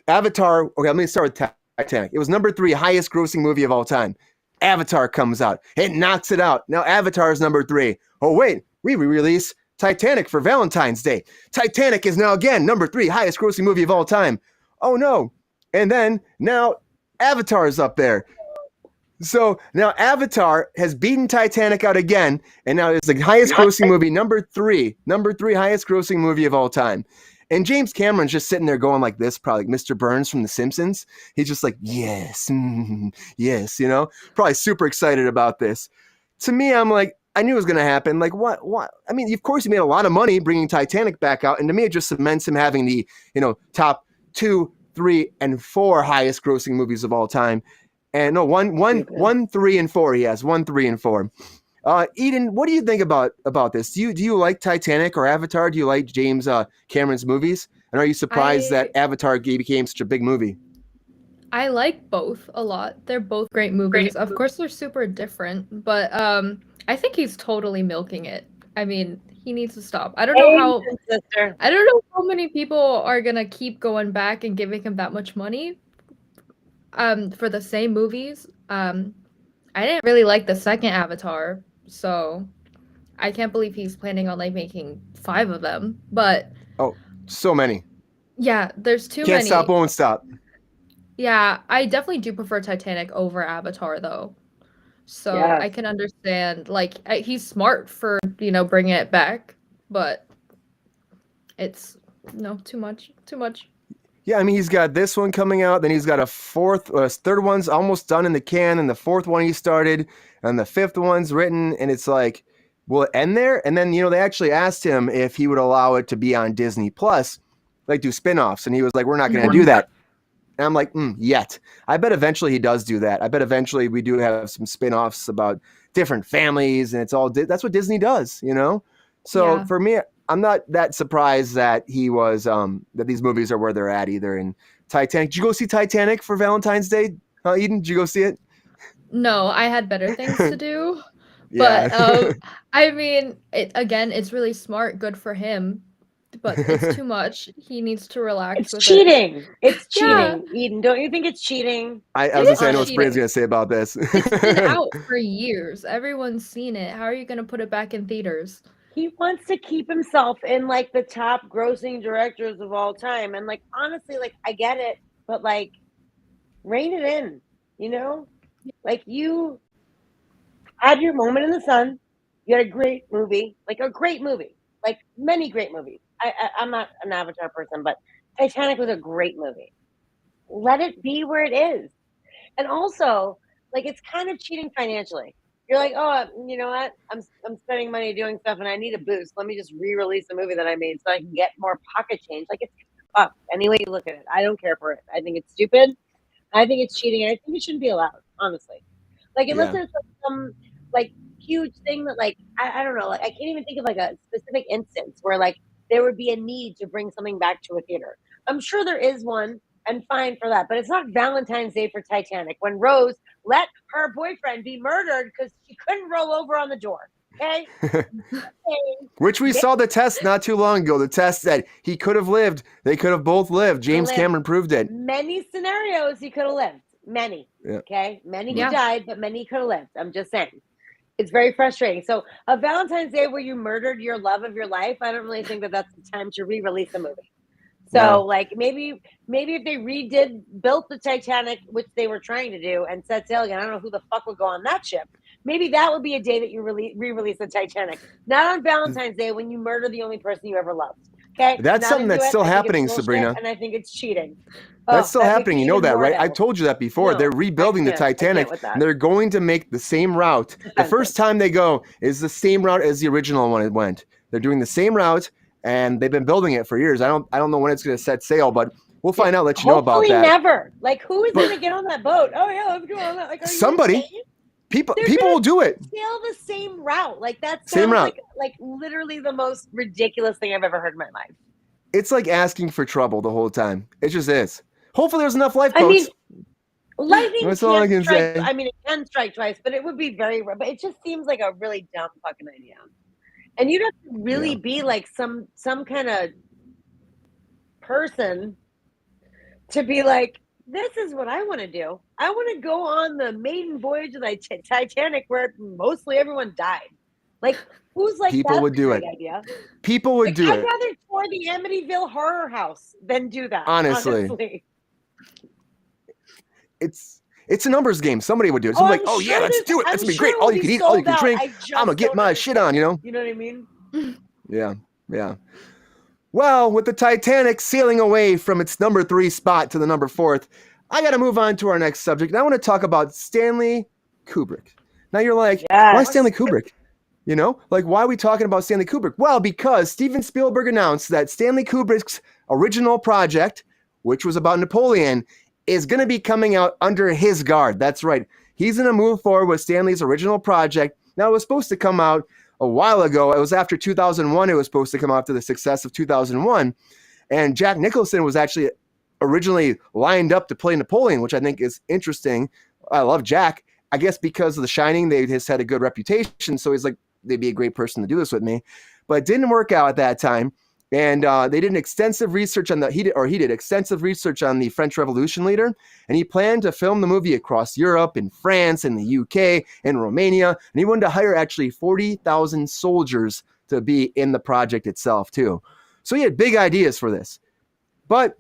Avatar. Okay, let me start with Titanic. It was number 3 highest grossing movie of all time. Avatar comes out. It knocks it out. Now Avatar is number 3. Oh, wait. We re-release Titanic for Valentine's Day. Titanic is now again number 3 highest grossing movie of all time. Oh, no. And then now Avatar is up there. So now Avatar has beaten Titanic out again. And now it's the highest grossing movie, number 3 highest grossing movie of all time. And James Cameron's just sitting there going like this, probably like Mr. Burns from The Simpsons. He's just like, yes, yes, probably super excited about this. To me, I'm like, I knew it was going to happen. Like, what? I mean, of course, he made a lot of money bringing Titanic back out. And to me, it just cements him having the, top 2, 3, and 4 highest grossing movies of all time. And no, 1, 3, and 4 he has. 1, 3, and 4. Eden, what do you think about this? Do you like Titanic or Avatar? Do you like James Cameron's movies? And are you surprised that Avatar became such a big movie? I like both a lot. They're both great movies. Of course, they're super different, but I think he's totally milking it. I mean, he needs to stop. I don't know how many people are gonna keep going back and giving him that much money for the same movies. I didn't really like the second Avatar. So I can't believe he's planning on making 5 of them. But so many. Yeah, there's too many. Can't stop, won't stop. Yeah, I definitely do prefer Titanic over Avatar though. So Yes. I can understand he's smart for, bringing it back, but it's too much. Yeah, I mean, he's got this one coming out, then he's got a third one's almost done in the can, and the 4th one he started, and the 5th one's written, and it's like, will it end there? And then, they actually asked him if he would allow it to be on Disney Plus, do spinoffs, and he was like, we're not going to do that. And I'm like, yet. I bet eventually he does do that. I bet eventually we do have some spinoffs about different families, and it's all, that's what Disney does, So for me, I'm not that surprised that he was that these movies are where they're at either. And Titanic, did you go see Titanic for Valentine's Day, Eden? Did you go see it? No, I had better things to do. Yeah. But I mean, it's really smart, good for him. But it's too much. He needs to relax. It's with cheating. it. It's cheating. Yeah. Eden, don't you think it's cheating? I was gonna say, I know what Spring's gonna say about this. It's been out for years. Everyone's seen it. How are you gonna put it back in theaters? He wants to keep himself in the top grossing directors of all time. And honestly, I get it, but rein it in, you Had your moment in the sun. You had a great movie, like many great movies. I'm not an Avatar person, but Titanic was a great movie. Let it be where it is. And also, like, it's kind of cheating financially. You're like, oh, you know what? I'm spending money doing stuff, and I need a boost. Let me just re-release a movie that I made so I can get more pocket change. Like, it's fucked. Any way you look at it, I don't care for it. I think it's stupid. I think it's cheating, and I think it shouldn't be allowed. Honestly, like unless Yeah. there's some like huge thing that like I don't know. Like I can't even think of like a specific instance where like there would be a need to bring something back to a theater. I'm sure there is one, and fine for that. But it's not Valentine's Day for Titanic when Rose let her boyfriend be murdered because she couldn't roll over on the door. Okay. Which we saw the test not too long ago. The test said he could have lived. They could have both lived. James Cameron proved it. Many scenarios he could have lived. Many. Yeah. Okay. Many Yeah. he died, but many he could have lived. I'm just saying. It's very frustrating. So a Valentine's Day where you murdered your love of your life, I don't really think that that's the time to re-release a movie. So No. like maybe if they built the Titanic, which they were trying to do, and set sail again, I don't know who the fuck would go on that ship. Maybe that would be a day that you re-release the Titanic, not on Valentine's Day when you murder the only person you ever loved. Okay, That's Not something into that's it. still I think it's happening, bullshit, Sabrina. and I think it's cheating. That's still that makes happening. me You know even that, more right? I doubt. told you that before. No, They're rebuilding the I can't Titanic. with that. And they're going to make the same route. The Defensive. first time they go is the same route as the original one it went. They're doing the same route, and they've been building it for years. I don't know when it's going to set sail, but we'll find out. Let you know about Hopefully that. never. Like, who is going to get on that boat? Oh yeah, let's go on that. Like, are Somebody. You insane? People They're will do it. sail the same route. Like that Same sounds route. like literally the most ridiculous thing I've ever heard in my life. It's like asking for trouble the whole time. It just is. Hopefully, there's enough lifeboats. I mean, lightning That's all I can't can strike. say. I mean, it can strike twice, but it would be very rare. But it just seems like a really dumb fucking idea. And you'd have to really be like some kind of person to be like, this is what I want to do. I want to go on the maiden voyage of the Titanic where mostly everyone died. Like, who's like, People that's would a do great it. idea. People would Like, do I'd it. rather tour the Amityville Horror House than do that. Honestly. It's a numbers game. Somebody would do it. Somebody like, sure let's do it. That's gonna be great. it All will you be can eat, all you sold can out. drink. I just I'm gonna get don't my shit on, you know? You know what I mean? Yeah. Well, with the Titanic sailing away from its number 3 spot to the number 4th, I gotta move on to our next subject. And I want to talk about Stanley Kubrick. Now you're like, why Stanley Kubrick? You know, like, why are we talking about Stanley Kubrick? Well, because Steven Spielberg announced that Stanley Kubrick's original project, which was about Napoleon, is going to be coming out under his guard. That's right. He's going to move forward with Stanley's original project. Now, it was supposed to come out a while ago. It was after 2001. It was supposed to come out after the success of 2001. And Jack Nicholson was actually originally lined up to play Napoleon, which I think is interesting. I love Jack. I guess because of The Shining, they just had a good reputation. So he's like, they'd be a great person to do this with me. But it didn't work out at that time. And they did extensive research on he did extensive research on the French Revolution leader, and he planned to film the movie across Europe, in France, in the UK, in Romania, and he wanted to hire actually 40,000 soldiers to be in the project itself too. So he had big ideas for this, but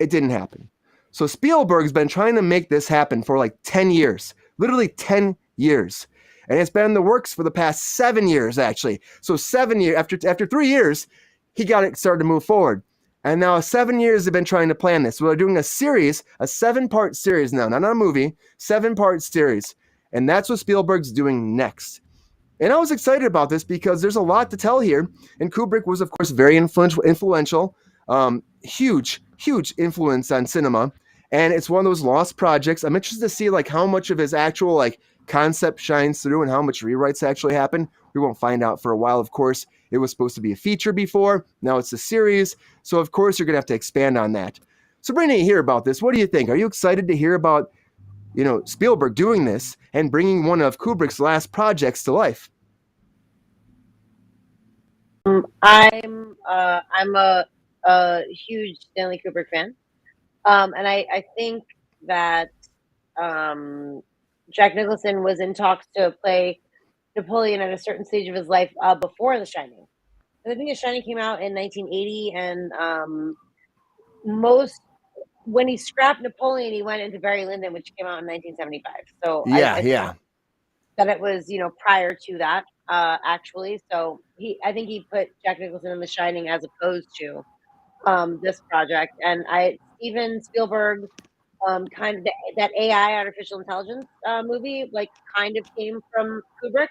it didn't happen. So Spielberg's been trying to make this happen for like 10 years, literally 10 years. And it's been in the works for the past 7 years, actually. So 7 years, after 3 years, he got it started to move forward. And now 7 years they've been trying to plan this. So they're doing a series, a 7-part series now, not a movie, 7-part series. And that's what Spielberg's doing next. And I was excited about this because there's a lot to tell here. And Kubrick was, of course, very influential, huge influence on cinema. And it's one of those lost projects. I'm interested to see like how much of his actual like concept shines through and how much rewrites actually happen. We won't find out for a while, of course. It was supposed to be a feature before. Now it's a series. So, of course, you're going to have to expand on that. Sabrina, you hear about this. What do you think? Are you excited to hear about, Spielberg doing this and bringing one of Kubrick's last projects to life? I'm a huge Stanley Kubrick fan. And I think that Jack Nicholson was in talks to play Napoleon at a certain stage of his life before The Shining. And I think The Shining came out in 1980, and when he scrapped Napoleon, he went into Barry Lyndon, which came out in 1975. So Yeah. that it was, prior to that, actually. So I think he put Jack Nicholson in The Shining as opposed to this project. And Steven Spielberg, kind of that AI, artificial intelligence movie, like kind of came from Kubrick.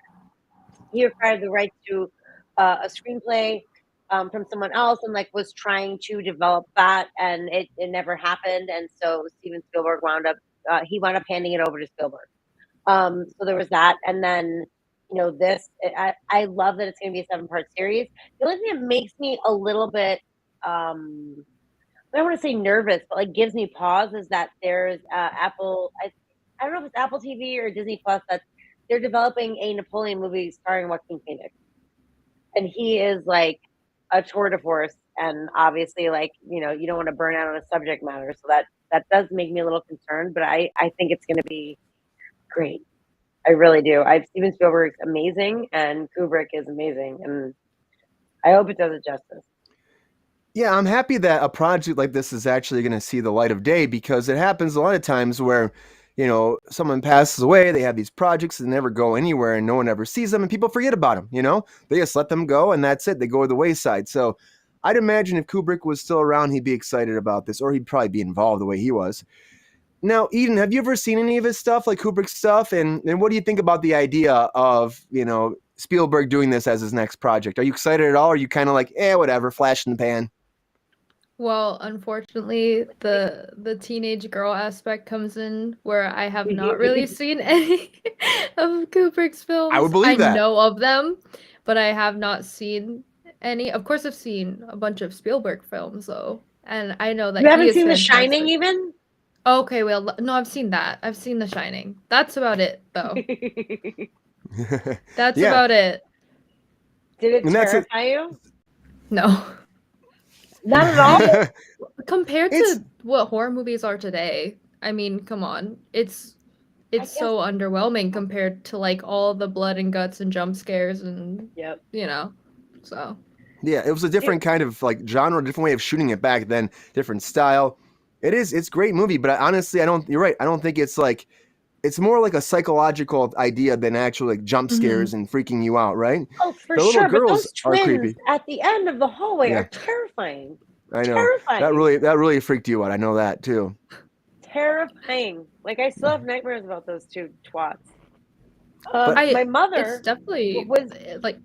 He acquired the rights to a screenplay from someone else, and like was trying to develop that, and it never happened. And so Steven Spielberg wound up handing it over to Spielberg. So there was that, and then this. I love that it's going to be a 7-part series. The only thing that makes me a little bit I don't want to say nervous, but like gives me pause is that there's Apple. I don't know if it's Apple TV or Disney Plus that they're developing a Napoleon movie starring Joaquin Phoenix, and he is like a tour de force, and obviously like you don't want to burn out on a subject matter, so that does make me a little concerned. But I think it's going to be great. I really do. Steven Spielberg's amazing, and Kubrick is amazing, and I hope it does it justice. Yeah, I'm happy that a project like this is actually going to see the light of day, because it happens a lot of times where, someone passes away, they have these projects that never go anywhere and no one ever sees them and people forget about them, They just let them go and that's it. They go to the wayside. So I'd imagine if Kubrick was still around, he'd be excited about this, or he'd probably be involved the way he was. Now, Eden, have you ever seen any of his stuff, like Kubrick's stuff? And what do you think about the idea of, Spielberg doing this as his next project? Are you excited at all? Or are you kind of like, whatever, flash in the pan? Well, unfortunately, the teenage girl aspect comes in where I have not really seen any of Kubrick's films. I would believe that. I know of them, but I have not seen any. Of course, I've seen a bunch of Spielberg films, though, and I know that you haven't he is seen fantastic. The Shining even. Okay, well, no, I've seen that. I've seen The Shining. That's about it, though. That's about it. Did it terrify you? No. Not at all. Compared to what horror movies are today, I mean, come on. It's so underwhelming compared to like all the blood and guts and jump scares and so. Yeah, it was a different kind of like genre, different way of shooting it back then, different style. It's a great movie, but honestly, you're right. I don't think it's like, it's more like a psychological idea than actual like jump scares and freaking you out, right? Oh, for the little sure. girls but those twins are creepy at the end of the hallway are terrifying. I know. Terrifying. That really freaked you out. I know that too. Terrifying. Like I still have nightmares about those two twats. My mother. It's definitely was like.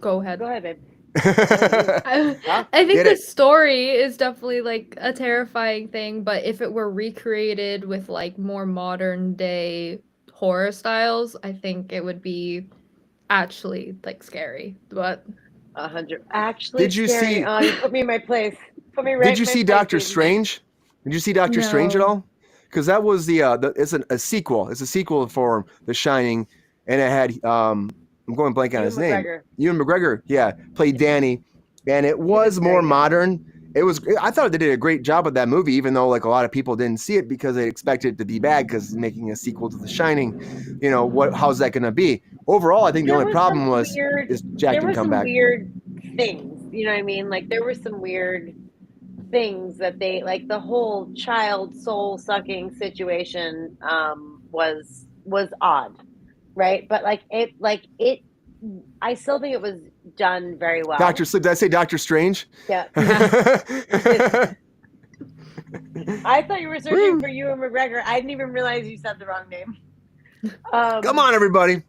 Go ahead. Go ahead, babe. I think the story is definitely like a terrifying thing, but if it were recreated with like more modern day horror styles, I think it would be actually like scary. But 100. Actually, did you scary. see? Oh, you put me in my place. Put me right. Did you see Doctor Strange? Did you see Doctor Strange at all? Because that was it's a sequel. It's a sequel for The Shining, and it had I'm going blank on his name. Ewan McGregor, played Danny, and it was more modern. I thought they did a great job with that movie, even though like a lot of people didn't see it because they expected it to be bad because it's making a sequel to The Shining. How's that going to be? Overall, I think the only problem is Jack can come back. There were some weird things, you know what I mean? Like there were some weird things that they like. The whole child soul sucking situation was odd. Right, but I still think it was done very well. Did I say Doctor Strange? Yeah. I thought you were searching for Ewan McGregor. I didn't even realize you said the wrong name. Come on, everybody.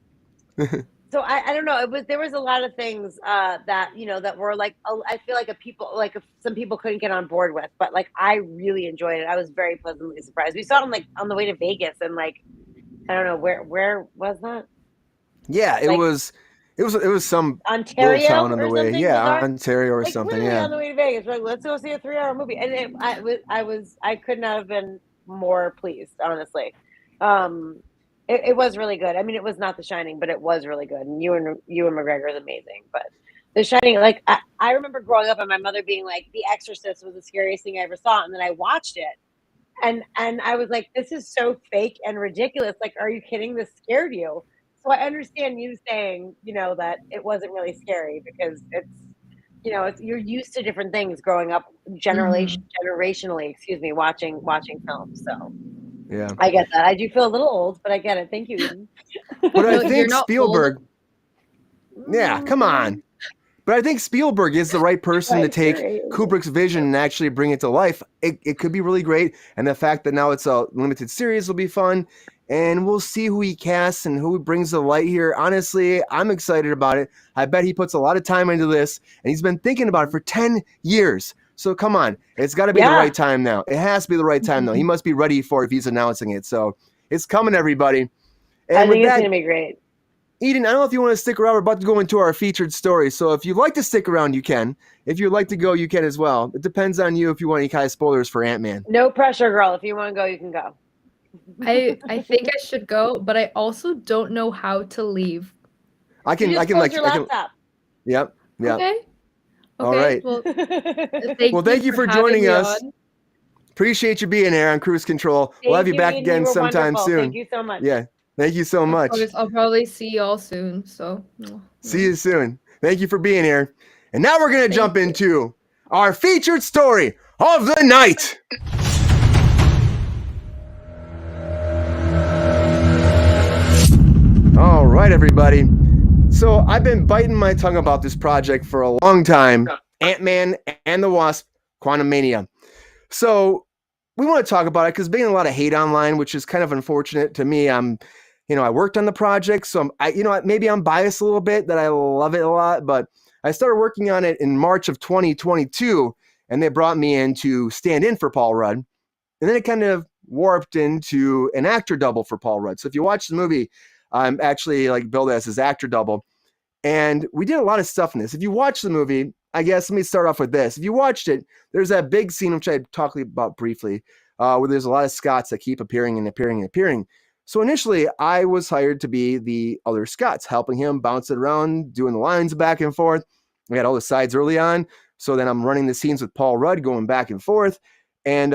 So I don't know. There was a lot of things that that were like I feel like some people couldn't get on board with, but like I really enjoyed it. I was very pleasantly surprised. We saw him like on the way to Vegas and like. I don't know where was that? Yeah, it was some Ontario town on the way. Something? Yeah, Ontario or something. Yeah, on the way to Vegas. We're like, let's go see a 3-hour movie, and I could not have been more pleased, honestly. It was really good. I mean, it was not The Shining, but it was really good. And Ewan McGregor is amazing. But The Shining, like I remember growing up and my mother being like, The Exorcist was the scariest thing I ever saw, and then I watched it. And I was like, this is so fake and ridiculous. Like, are you kidding? This scared you. So I understand you saying, that it wasn't really scary because it's, you're used to different things growing up generationally, watching films. So Yeah. I get that. I do feel a little old, but I get it. Thank you, Eden. But I No, think you're not Spielberg. old. Yeah, come on. But I think Spielberg is the right person to Right, take you're right. Kubrick's vision and actually bring it to life. It could be really great. And the fact that now it's a limited series will be fun. And we'll see who he casts and who he brings to light here. Honestly, I'm excited about it. I bet he puts a lot of time into this. And he's been thinking about it for 10 years. So come on. It's got to be the right time now. It has to be the right time, though. He must be ready for it if he's announcing it. So it's coming, everybody. And I think it's going to be great. Eden, I don't know if you want to stick around. We're about to go into our featured story. So if you'd like to stick around, you can. If you'd like to go, you can as well. It depends on you if you want any kind of spoilers for Ant-Man. No pressure, girl. If you want to go, you can go. I think I should go, but I also don't know how to leave. I can close your laptop. Yep. Okay. All right. Well, thank you for joining us. Appreciate you being here on Kruse Control. We'll have you back again sometime soon. Thank you so much. Yeah. Thank you so much. I'll probably see you all soon. So see you soon. Thank you for being here. And now we're going to jump into our featured story of the night. All right, everybody. So I've been biting my tongue about this project for a long time. Ant-Man and the Wasp, Quantumania. So we want to talk about it because being a lot of hate online, which is kind of unfortunate to me. I worked on the project, so maybe I'm biased a little bit that I love it a lot, but I started working on it in March of 2022, and they brought me in to stand in for Paul Rudd, and then it kind of warped into an actor double for Paul Rudd. So if you watch the movie, I'm actually billed as his actor double, and we did a lot of stuff in this. If you watch the movie, I guess let me start off with this. If you watched it, there's that big scene which I talked about briefly, where there's a lot of Scots that keep appearing and appearing and appearing. So initially, I was hired to be the other Scots, helping him bounce it around, doing the lines back and forth. We had all the sides early on. So then I'm running the scenes with Paul Rudd, going back and forth. And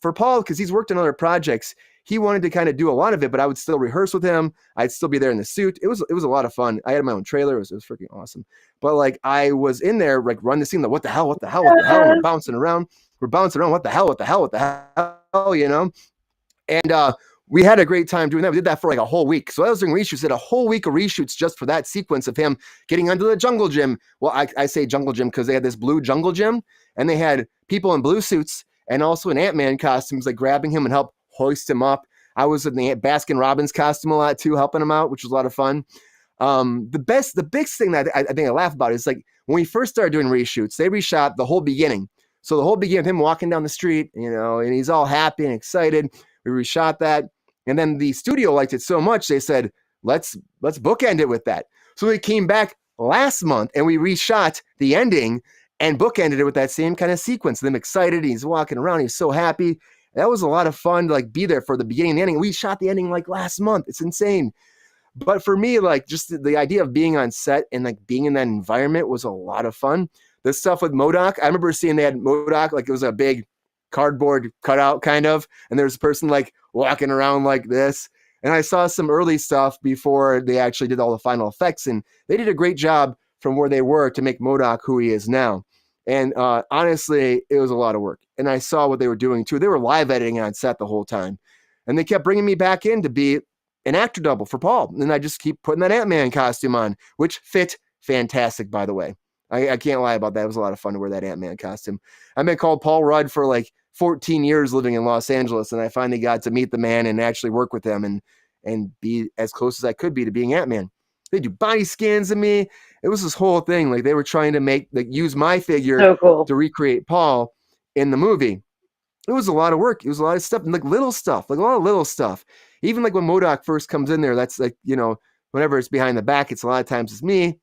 for Paul, because he's worked on other projects, he wanted to kind of do a lot of it, but I would still rehearse with him. I'd still be there in the suit. It was a lot of fun. I had my own trailer. It was freaking awesome. But I was in there, run the scene, what the hell? We're bouncing around. What the hell? And we had a great time doing that. We did that for a whole week. So I was doing reshoots, did a whole week of reshoots just for that sequence of him getting under the jungle gym. Well, I say jungle gym because they had this blue jungle gym, and they had people in blue suits and also in Ant-Man costumes, grabbing him and help hoist him up. I was in the Baskin Robbins costume a lot too, helping him out, which was a lot of fun. The biggest thing that I think I laugh about is when we first started doing reshoots, they reshot the whole beginning. So the whole beginning of him walking down the street, and he's all happy and excited. We reshot that. And then the studio liked it so much, they said, let's bookend it with that. So we came back last month and we reshot the ending and bookended it with that same kind of sequence. Them excited, he's walking around, he's so happy. That was a lot of fun to be there for the beginning and the ending. We shot the ending last month. It's insane. But for me, just the idea of being on set and being in that environment was a lot of fun. The stuff with MODOK, I remember seeing they had MODOK, it was a big cardboard cutout kind of, and there's a person walking around like this. And I saw some early stuff before they actually did all the final effects, and they did a great job from where they were to make MODOK who he is now. And honestly, it was a lot of work. And I saw what they were doing too. They were live editing on set the whole time. And they kept bringing me back in to be an actor double for Paul. And I just keep putting that Ant-Man costume on, which fit fantastic, by the way. I can't lie about that. It was a lot of fun to wear that Ant-Man costume. I've been called Paul Rudd for 14 years living in Los Angeles, and I finally got to meet the man and actually work with him and be as close as I could be to being Ant-Man. They do body scans of me. It was this whole thing. They were trying to use my figure to recreate Paul in the movie. It was a lot of work. It was a lot of stuff, and little stuff, a lot of little stuff. Even when MODOK first comes in there, that's whenever it's behind the back, it's a lot of times it's me,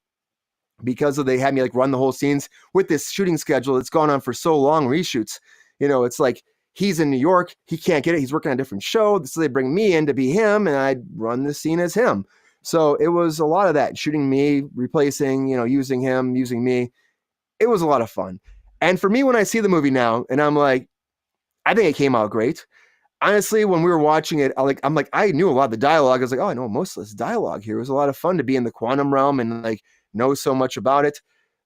because they had me run the whole scenes with this shooting schedule that's gone on for so long, reshoots. It's he's in New York, he can't get it, he's working on a different show, so they bring me in to be him, and I'd run the scene as him. So it was a lot of that, shooting me, replacing, using him, using me. It was a lot of fun. And for me, when I see the movie now, and I'm I think it came out great. Honestly, when we were watching it, I knew a lot of the dialogue. I was I know most of this dialogue here. It was a lot of fun to be in the quantum realm and know so much about it.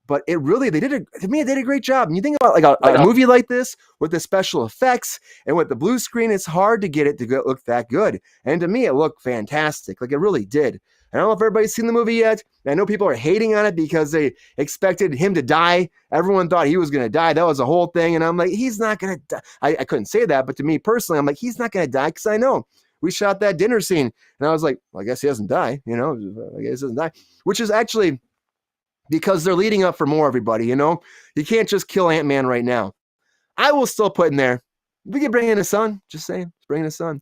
but it really, they did a great job. And you think about like a movie like this with the special effects and with the blue screen, it's hard to get it to look that good. And to me, it looked fantastic. Like it really did. I don't know if everybody's seen the movie yet. I know people are hating on it because they expected him to die. Everyone thought he was going to die. That was the whole thing. And I'm like, he's not going to die. I couldn't say that, but to me personally, I'm like, he's not going to die because I know we shot that dinner scene. And I was like, well, I guess he doesn't die. I guess he doesn't die, which is actually because they're leading up for more, everybody. You can't just kill Ant-Man right now. I will still put in there, we can bring in his son. Just saying, bring in his son.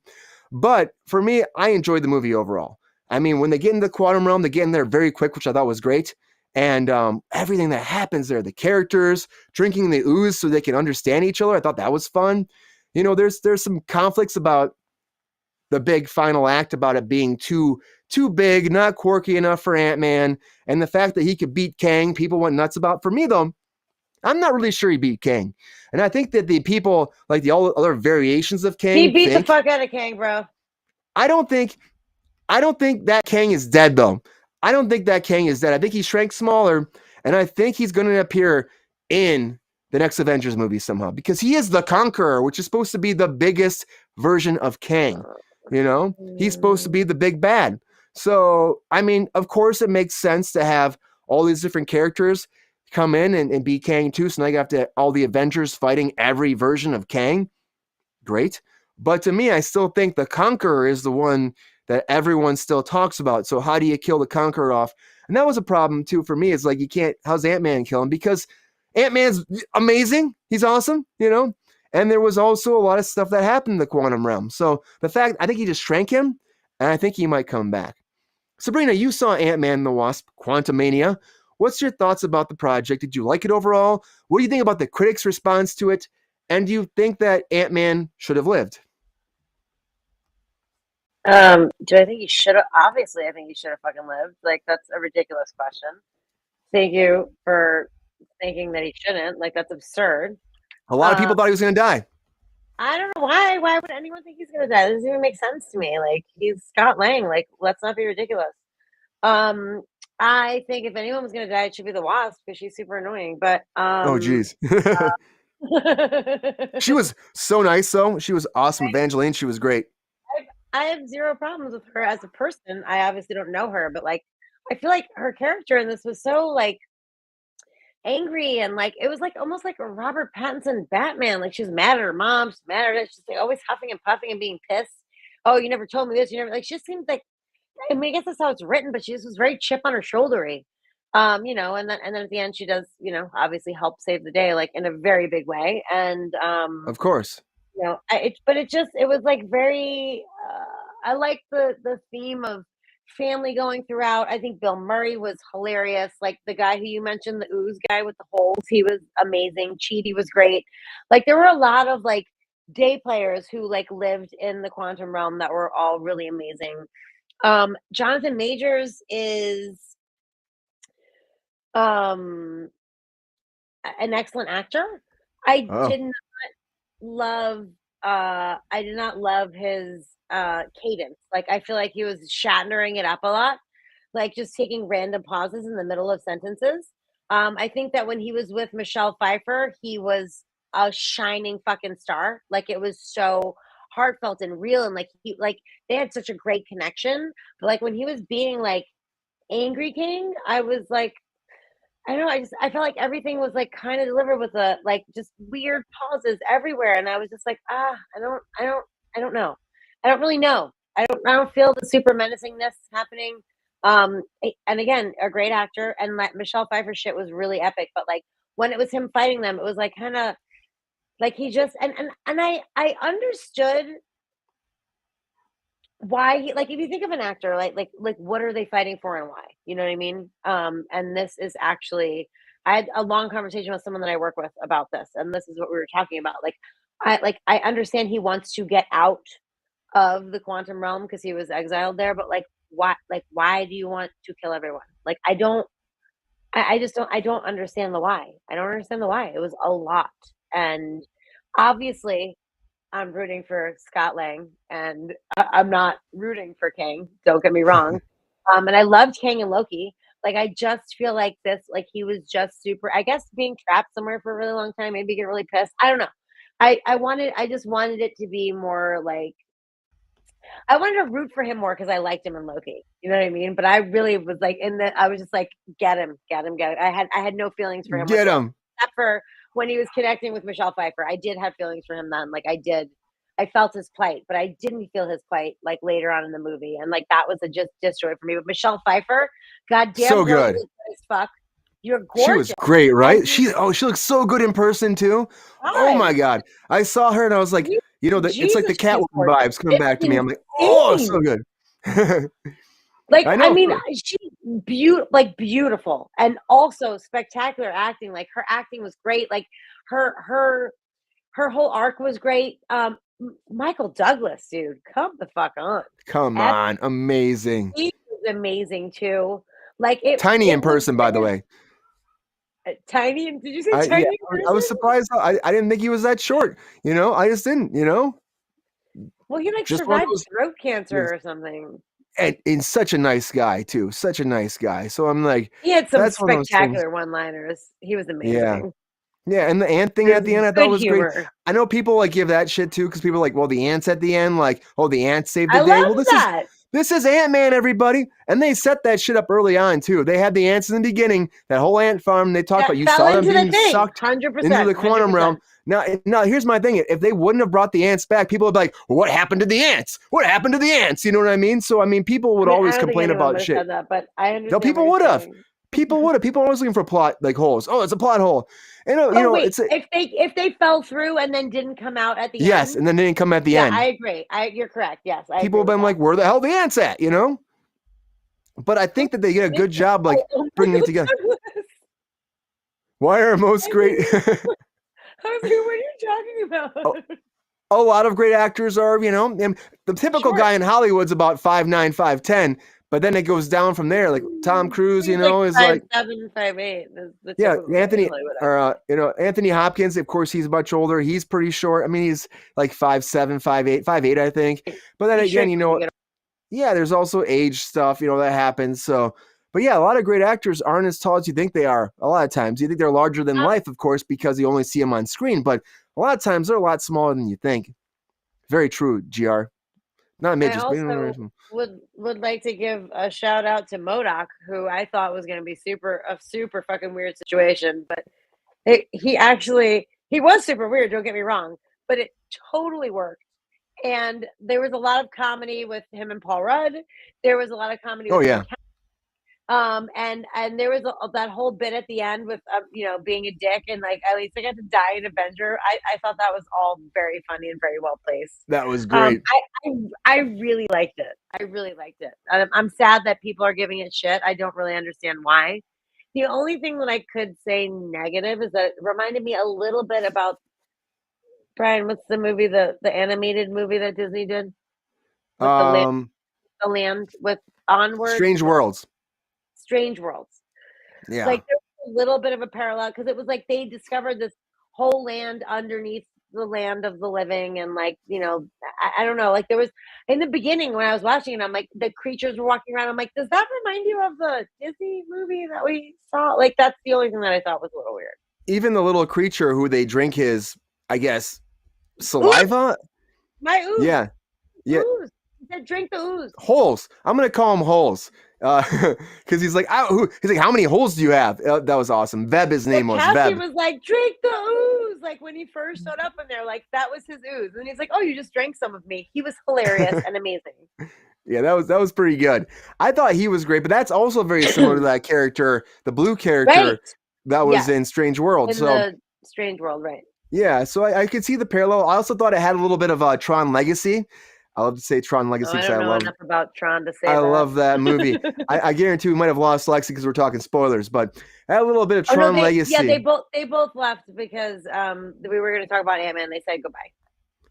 But for me, I enjoyed the movie overall. I mean, when they get into the quantum realm, they get in there very quick, which I thought was great. And everything that happens there, the characters drinking the ooze so they can understand each other, I thought that was fun. There's some conflicts about the big final act, about it being too big, not quirky enough for Ant-Man, and the fact that he could beat Kang, people went nuts about. For me, though, I'm not really sure he beat Kang. And I think that the people, like the all other variations of Kang, He beat the fuck out of Kang, bro. I don't think that Kang is dead, though. I don't think that Kang is dead. I think he shrank smaller, and I think he's going to appear in the next Avengers movie somehow, because he is the Conqueror, which is supposed to be the biggest version of Kang. He's supposed to be the big bad. So, I mean, of course, it makes sense to have all these different characters come in and be Kang too. So now you have all the Avengers fighting every version of Kang. Great. But to me, I still think the Conqueror is the one that everyone still talks about. So how do you kill the Conqueror off? And that was a problem too for me. It's like, you can't, how's Ant-Man kill him? Because Ant-Man's amazing. He's awesome, And there was also a lot of stuff that happened in the quantum realm. So the fact, I think he just shrank him, and I think he might come back. Sabrina, you saw Ant-Man and the Wasp, Quantumania. What's your thoughts about the project? Did you like it overall? What do you think about the critics' response to it? And do you think that Ant-Man should have lived? Do I think he should have? Obviously, I think he should have fucking lived. Like, that's a ridiculous question. Thank you for thinking that he shouldn't. Like, that's absurd. A lot of people thought he was going to die. I don't know why. Why would anyone think he's going to die? This doesn't even make sense to me. Like, he's Scott Lang. Like, let's not be ridiculous. I think if anyone was going to die, it should be the Wasp, because she's super annoying. But oh, geez. She was so nice, though. She was awesome. Evangeline, she was great. I have zero problems with her as a person. I obviously don't know her, but like, I feel like her character in this was so like angry, and like it was like almost like a Robert Pattinson Batman. Like, she's mad at her mom, she's mad at it. She's like always huffing and puffing and being pissed. Oh, you never told me this. You never, like, she just seemed like, I mean, I guess that's how it's written, but she just was very chip on her shouldery. And then at the end she does, obviously help save the day, like in a very big way. And of course. It was like very, I like the theme of family going throughout. I think Bill Murray was hilarious. Like, the guy who you mentioned, the ooze guy with the holes, he was amazing. Chidi was great. Like, there were a lot of like day players who like lived in the quantum realm that were all really amazing. Jonathan Majors is an excellent actor. I did not love his cadence. Like, I feel like he was Shatnering it up a lot, like just taking random pauses in the middle of sentences. I think that when he was with Michelle Pfeiffer, he was a shining fucking star. Like, it was so heartfelt and real, and like they had such a great connection. But like, when he was being like Angry King, I was like, I don't know, I felt like everything was like kind of delivered with a like just weird pauses everywhere, and I was just like, I don't know. I don't really know. I don't feel the super menacingness happening. And again, a great actor, and that Michelle Pfeiffer shit was really epic. But like, when it was him fighting them, it was like kind of like he just and I understood why he, like, if you think of an actor, like what are they fighting for and why? You know what I mean? And this is actually, I had a long conversation with someone that I work with about this, and this is what we were talking about. I understand he wants to get out of the quantum realm because he was exiled there, but like, why do you want to kill everyone? Like, I don't understand the why. I don't understand the why. It was a lot. And obviously I'm rooting for Scott Lang, and I'm not rooting for Kang. Don't get me wrong. And I loved Kang and Loki, Like, I just feel like this, like, he was just super, I guess, being trapped somewhere for a really long time, maybe get really pissed. I don't know. I just wanted it to be more like, I wanted to root for him more because I liked him in Loki. You know what I mean? But I really was like I was just like, get him, get him, get him. I had no feelings for him Get whatsoever, him. except for when he was connecting with Michelle Pfeiffer. I did have feelings for him then. Like I did. I felt his plight, but I didn't feel his plight like later on in the movie. And like that was a just destroy for me. But Michelle Pfeiffer, goddamn So girl, good. you look good as fuck. You're She was gorgeous. great, I right? mean, She looks so good in person too. Oh my God, God. I saw her and I was like, it's like the Jesus, she's Catwoman gorgeous. vibes coming It's back to me. I'm like, oh, so insane. good. Like, I I know. mean, she's beautiful and also spectacular acting. Like her acting was great. Like her her her whole arc was great. Michael Douglas, dude, come the fuck on. Come F- on. Amazing. he was amazing too. Like it Tiny in it was person, by the way. tiny. Did you say Yeah, tiny in I was person? surprised. I didn't think he was that short. I just didn't, Well, he like just one of survived those. throat cancer Yes. or something. And such a nice guy too. Such a nice guy. So I'm like, He had some that's one of those things. spectacular one-liners. He was Yeah. amazing. Yeah, and the ant thing at There's the end I thought good was great. humor. I know people like give that shit too because people are like, well, the ants at the end, like, oh, the ants saved I the day. love Well, that. this is Ant-Man, everybody, and they set that shit up early on too. They had the ants in the beginning, that whole ant farm. They talked That about you fell saw them into the being thing. sucked into 100%. the quantum realm. 100%. Now, here's my thing: if they wouldn't have brought the ants back, people would be like, well, "What happened to the ants? What happened to the ants?" You know what I mean? So, I mean, people would I always don't think complain anyone about would have shit. said that, but I No, understand people what would you're have. saying. People would have. People are always looking for plot like holes. Oh, it's a plot hole. And Oh wait, it's a, if they fell through and then didn't come out at the yes, end, and then they didn't come at the yeah, end. I agree. You're correct. Yes, I People agree have with been that. like, where the hell the ants at? But I think that they get a good job like Oh, bringing it together. Why are most great I was like, what are you talking Oh, about? a lot of great actors are, and the typical Sure. guy in Hollywood's about 5'9", 5'10", but then it goes down from there. Like Tom Cruise, He's like is like 5'7", 5'8". The yeah, typical guy in Hollywood actor. Anthony Hopkins, of course, he's much older. He's pretty short. I mean, he's like 5'7", 5'8", 5'8", I think. But then He again, shrinks when you get yeah, there's also age stuff, that happens. So, but yeah, a lot of great actors aren't as tall as you think they are. A lot of times, you think they're larger than life, of course, because you only see them on screen. But a lot of times, they're a lot smaller than you think. Very true, Gr. Not I midgets, but also would like to give a shout out to MODOK, who I thought was going to be a super fucking weird situation, but he was super weird. Don't get me wrong, but it totally worked. And there was a lot of comedy with him and Paul Rudd. There was a lot of comedy oh with him yeah, and and there was that whole bit at the end with being a dick and like at least I got to die in Avenger. I thought that was all very funny and very well placed. that was great. I really liked it. I really liked it. I'm sad that people are giving it shit. I don't really understand why. The only thing that I could say negative is that it reminded me a little bit about Brian. What's the movie, the animated movie that Disney did with the land with Onward, Strange Worlds. Strange Worlds. Yeah. Like there was a little bit of a parallel because it was like they discovered this whole land underneath the land of the living, and like I don't know, like there was in the beginning when I was watching it, I'm like the creatures were walking around. I'm like, does that remind you of the Disney movie that we saw? Like that's the only thing that I thought was a little weird. Even the little creature who they drink his, I guess, saliva. My ooze. Yeah. Yeah. Ooze. He said, drink the ooze. Holes. I'm gonna call him Holes. Because he's like, he's like, how many holes do you have? That was awesome. Veb, his name was Cassie Veb. was like, drink the ooze. Like when he first showed up in there, like that was his ooze. And he's like, oh, you just drank some of me. He was hilarious and amazing. Yeah, that was pretty good. I thought he was great, but that's also very similar to that character, the blue character Right. that was in Strange World. In the Strange World, right. Yeah, so I could see the parallel. I also thought it had a little bit of Tron Legacy. I love to say Tron Legacy because I don't know enough about Tron to say I that. love that movie. I guarantee we might have lost Lexi because we're talking spoilers, but I had a little bit of Tron Legacy. Yeah, they both left because we were going to talk about Ant-Man. They said goodbye.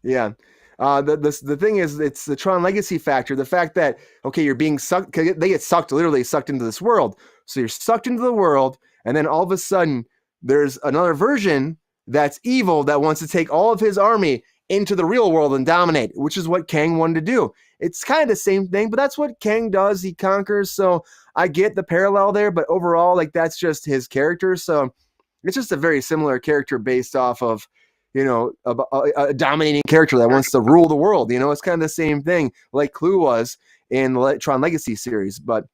Yeah. The thing is, it's the Tron Legacy factor. The fact that, okay, you're being sucked, they get literally sucked into this world. So you're sucked into the world, and then all of a sudden, there's another version that's evil that wants to take all of his army into the real world and dominate, which is what Kang wanted to do. It's kind of the same thing, but that's what Kang does. He conquers. So I get the parallel there, but overall, like that's just his character. So it's just a very similar character based off of, a dominating character that wants to rule the world. It's kind of the same thing like Clue was in the Tron Legacy series. But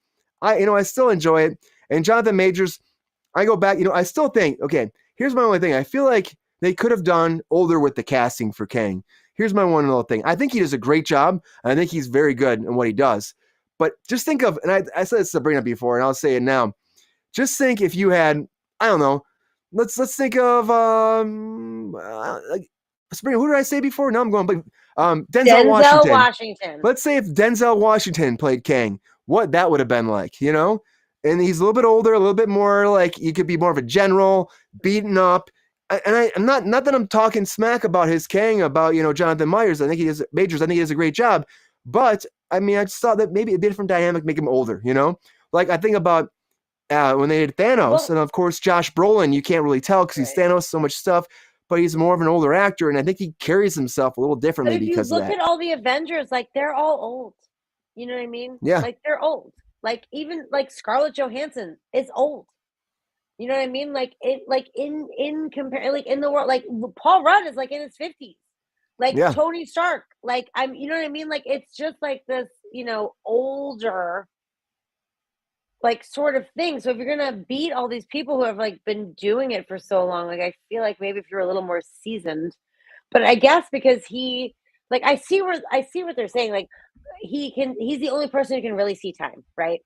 I still enjoy it. And Jonathan Majors, I go back, I still think, okay, here's my only thing. I feel like they could have done older with the casting for Kang. Here's my one little thing. I think he does a great job. And I think he's very good in what he does. But just think of, and I said this to Sabrina before, and I'll say it now. Just think if you had, I don't know, let's think of Sabrina. Who did I say before? No, I'm going. But Denzel Washington. Let's say if Denzel Washington played Kang, what that would have been like, And he's a little bit older, a little bit more like he could be more of a general, beaten up. And I'm not that I'm talking smack about his Kang, about Jonathan Majors. I think he does a great job. But I mean, I just thought that maybe a different dynamic make him older. Like I think about. When they did Thanos, and of course Josh Brolin, you can't really tell because he's Thanos, so much stuff, but he's more of an older actor, and I think he carries himself a little differently because of that. If you look at all the Avengers, like they're all old. You know what I mean? Yeah. Like they're old. Like even like Scarlett Johansson is old. You know what I mean? Like it, like in compare, like in the world, like Paul Rudd is like in his 50s. Like Tony Stark, like you know what I mean? Like it's just like this, older. Like sort of thing. So if you're gonna beat all these people who have like been doing it for so long, like I feel like maybe if you're a little more seasoned, but I guess because he, like I see what they're saying. Like he's the only person who can really see time, right?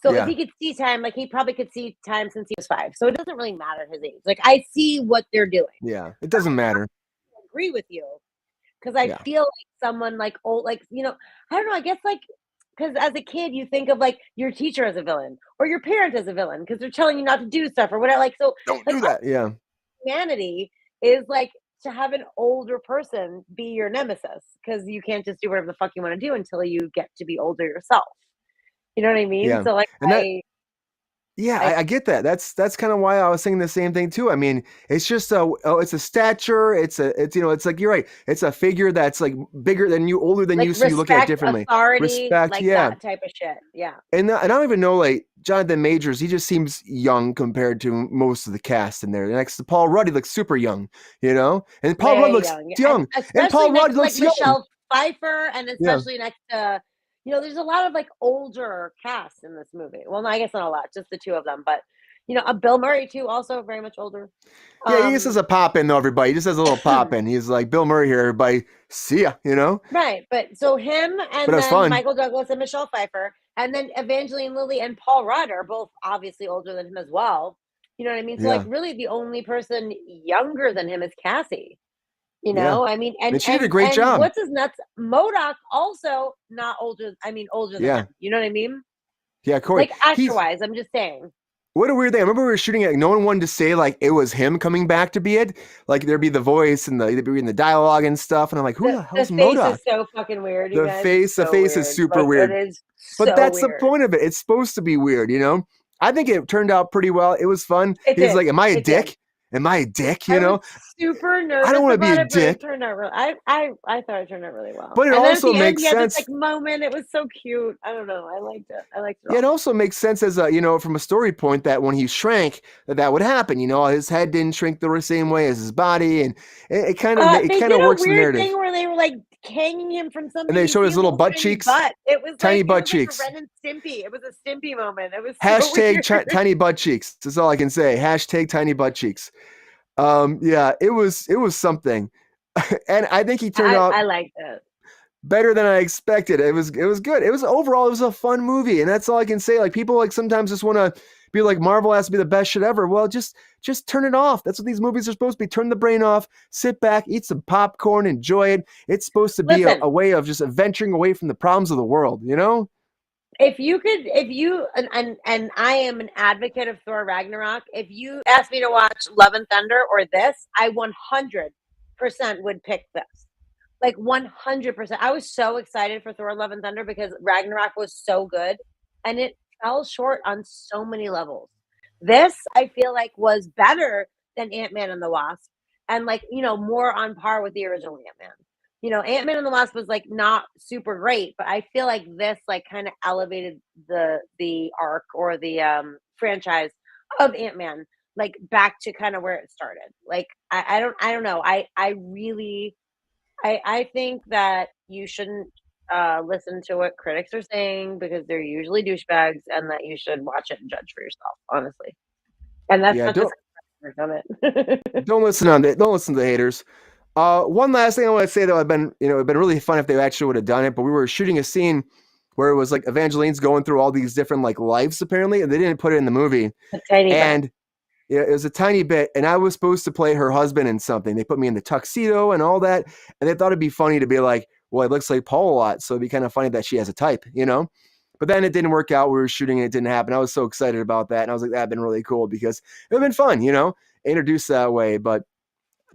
So if he could see time, like he probably could see time since he was 5. So it doesn't really matter his age. Like I see what they're doing. Yeah, it doesn't matter. I agree with you because I feel like someone like old, like I don't know. I guess like. Because as a kid, you think of like your teacher as a villain or your parent as a villain because they're telling you not to do stuff or whatever. Like, so don't do that. Yeah. Humanity is like to have an older person be your nemesis because you can't just do whatever the fuck you want to do until you get to be older yourself. You know what I mean? Yeah. So like, I get that. That's kind of why I was saying the same thing too. I mean, it's just it's a stature. It's like you're right. It's a figure that's like bigger than you, older than like you, so you look at it differently. Authority, respect, like that type of shit. Yeah. And I don't even know, like Jonathan Majors, he just seems young compared to most of the cast in there. Next to Paul Rudd, he looks super young, and Paul Rudd looks young. And Paul Rudd looks young. Michelle Pfeiffer, and especially next to. There's a lot of like older cast in this movie. Well, no, I guess not a lot, just the two of them. But Bill Murray too, also very much older. Yeah, he just has a pop in though. Everybody, he just has a little pop in. He's like Bill Murray here. Everybody, see ya. Right, but so him and then Michael Douglas and Michelle Pfeiffer, and then Evangeline Lilly and Paul Rudd are both obviously older than him as well. You know what I mean? So like, really, the only person younger than him is Cassie. I mean, and she did a great job. What's his nuts? MODOK also not older. I mean, older than him. You know what I mean? Yeah, Corey. Like actor-wise, I'm just saying. What a weird thing. I remember we were shooting it. No one wanted to say like it was him coming back to be it. Like there'd be the voice and they'd be reading the dialogue and stuff. And I'm like, who the hell's MODOK? The face is so fucking weird. The face is super weird. It is but that's the point of it. It's supposed to be weird, I think it turned out pretty well. It was fun. He's like, am I a dick? Am I a dick? I was super nervous. I don't want to be a dick. It turned out I thought it turned out really well. But it also makes sense. This, like moment, it was so cute. I don't know. I liked it. Yeah, it also makes sense as a from a story point that when he shrank, that would happen. His head didn't shrink the same way as his body, and it kind of works in the narrative. Thing where they were like hanging him from something, and they showed his little butt cheeks. It was tiny butt cheeks. Like Ren and Stimpy. It was a Stimpy moment. It was hashtag tiny butt cheeks. That's all I can say. Hashtag tiny butt cheeks. It was something, and I think he turned out. I liked it better than I expected. It was good. It was a fun movie, and that's all I can say. Like people like sometimes just want to be like Marvel has to be the best shit ever. Well, just turn it off. That's what these movies are supposed to be. Turn the brain off, sit back, eat some popcorn, enjoy it. It's supposed to be a way of just venturing away from the problems of the world, If you and I am an advocate of Thor Ragnarok, if you asked me to watch Love and Thunder or this, I 100% would pick this. Like 100%. I was so excited for Thor Love and Thunder because Ragnarok was so good and it fell short on so many levels. This, I feel like, was better than Ant-Man and the Wasp and like, more on par with the original Ant-Man. you know, Ant-Man and the Wasp was like not super great, but I feel like this like kind of elevated the arc or the franchise of Ant-Man like back to kind of where it started. Like I don't know. I really I think that you shouldn't listen to what critics are saying because they're usually douchebags, and that you should watch it and judge for yourself, honestly. And that's Yeah, not just on it. don't listen on it. Don't listen to the haters. One last thing I want to say though, it'd been really fun if they actually would have done it, but we were shooting a scene where it was like Evangeline's going through all these different like lives apparently, and they didn't put it in the movie. A tiny bit. And yeah, it was a tiny bit, and I was supposed to play her husband in something. They put me in the tuxedo and all that, and they thought it'd be funny to be like, well, it looks like Paul a lot, so it'd be kind of funny that she has a type, you know? But then it didn't work out. We were shooting and it didn't happen. I was so excited about that, and I was like, that'd been really cool because it would have been fun, you know, introduced that way. But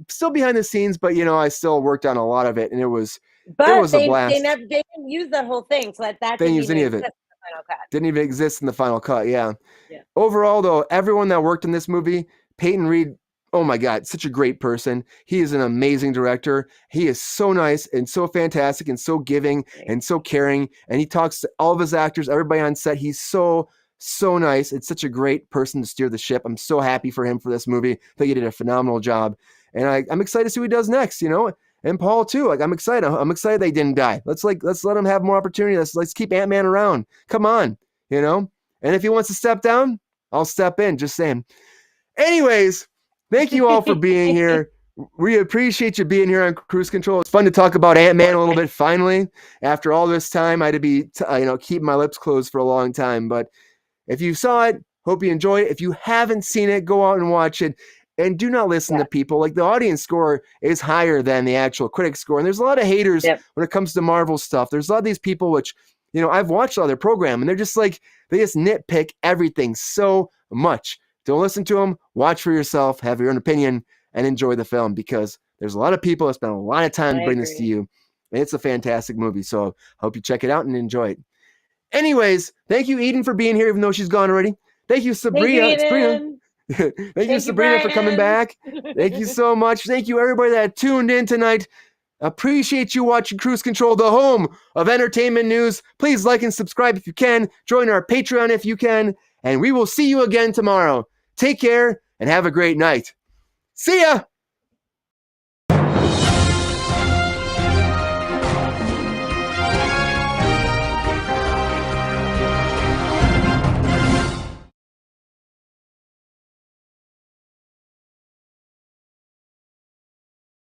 still behind the scenes, but you know, I still worked on a lot of it, and it was But a blast. they didn't use that whole thing, so that They didn't didn't use any even of it. exist in the final cut. Didn't even exist in the final cut. Yeah. Yeah. Overall, though, everyone that worked in this movie, Peyton Reed, oh my God, such a great person. He is an amazing director. He is so nice and so fantastic and so giving and so caring. And he talks to all of his actors, everybody on set. He's so nice. It's such a great person to steer the ship. I'm so happy for him for this movie. I think he did a phenomenal job. And I'm excited to see what he does next, you know? And Paul too. Like I'm excited. I'm excited they didn't die. Let's let him have more opportunity. Let's keep Ant-Man around. Come on, you know? And if he wants to step down, I'll step in. Just saying. Anyways, thank you all for being here. We appreciate you being here on Kruse Control. It's fun to talk about Ant-Man a little bit finally. After all this time, I had to be, keeping my lips closed for a long time. But if you saw it, hope you enjoyed it. If you haven't seen it, go out and watch it. And do not listen to people. Like the audience score is higher than the actual critic score. And there's a lot of haters when it comes to Marvel stuff. There's a lot of these people which, you know, I've watched all their program and they're just like, they just nitpick everything so much. Don't listen to them. Watch for yourself. Have your own opinion and enjoy the film because there's a lot of people that spend a lot of time to bring this to you. And it's a fantastic movie. So hope you check it out and enjoy it. Anyways, thank you, Eden, for being here, even though she's gone already. Thank you, Sabrina. Thank you, Sabrina, for coming back. Thank you so much. Thank you, everybody that tuned in tonight. Appreciate you watching Kruse Control, the home of entertainment news. Please like and subscribe if you can. Join our Patreon if you can. And we will see you again tomorrow. Take care and have a great night. See ya!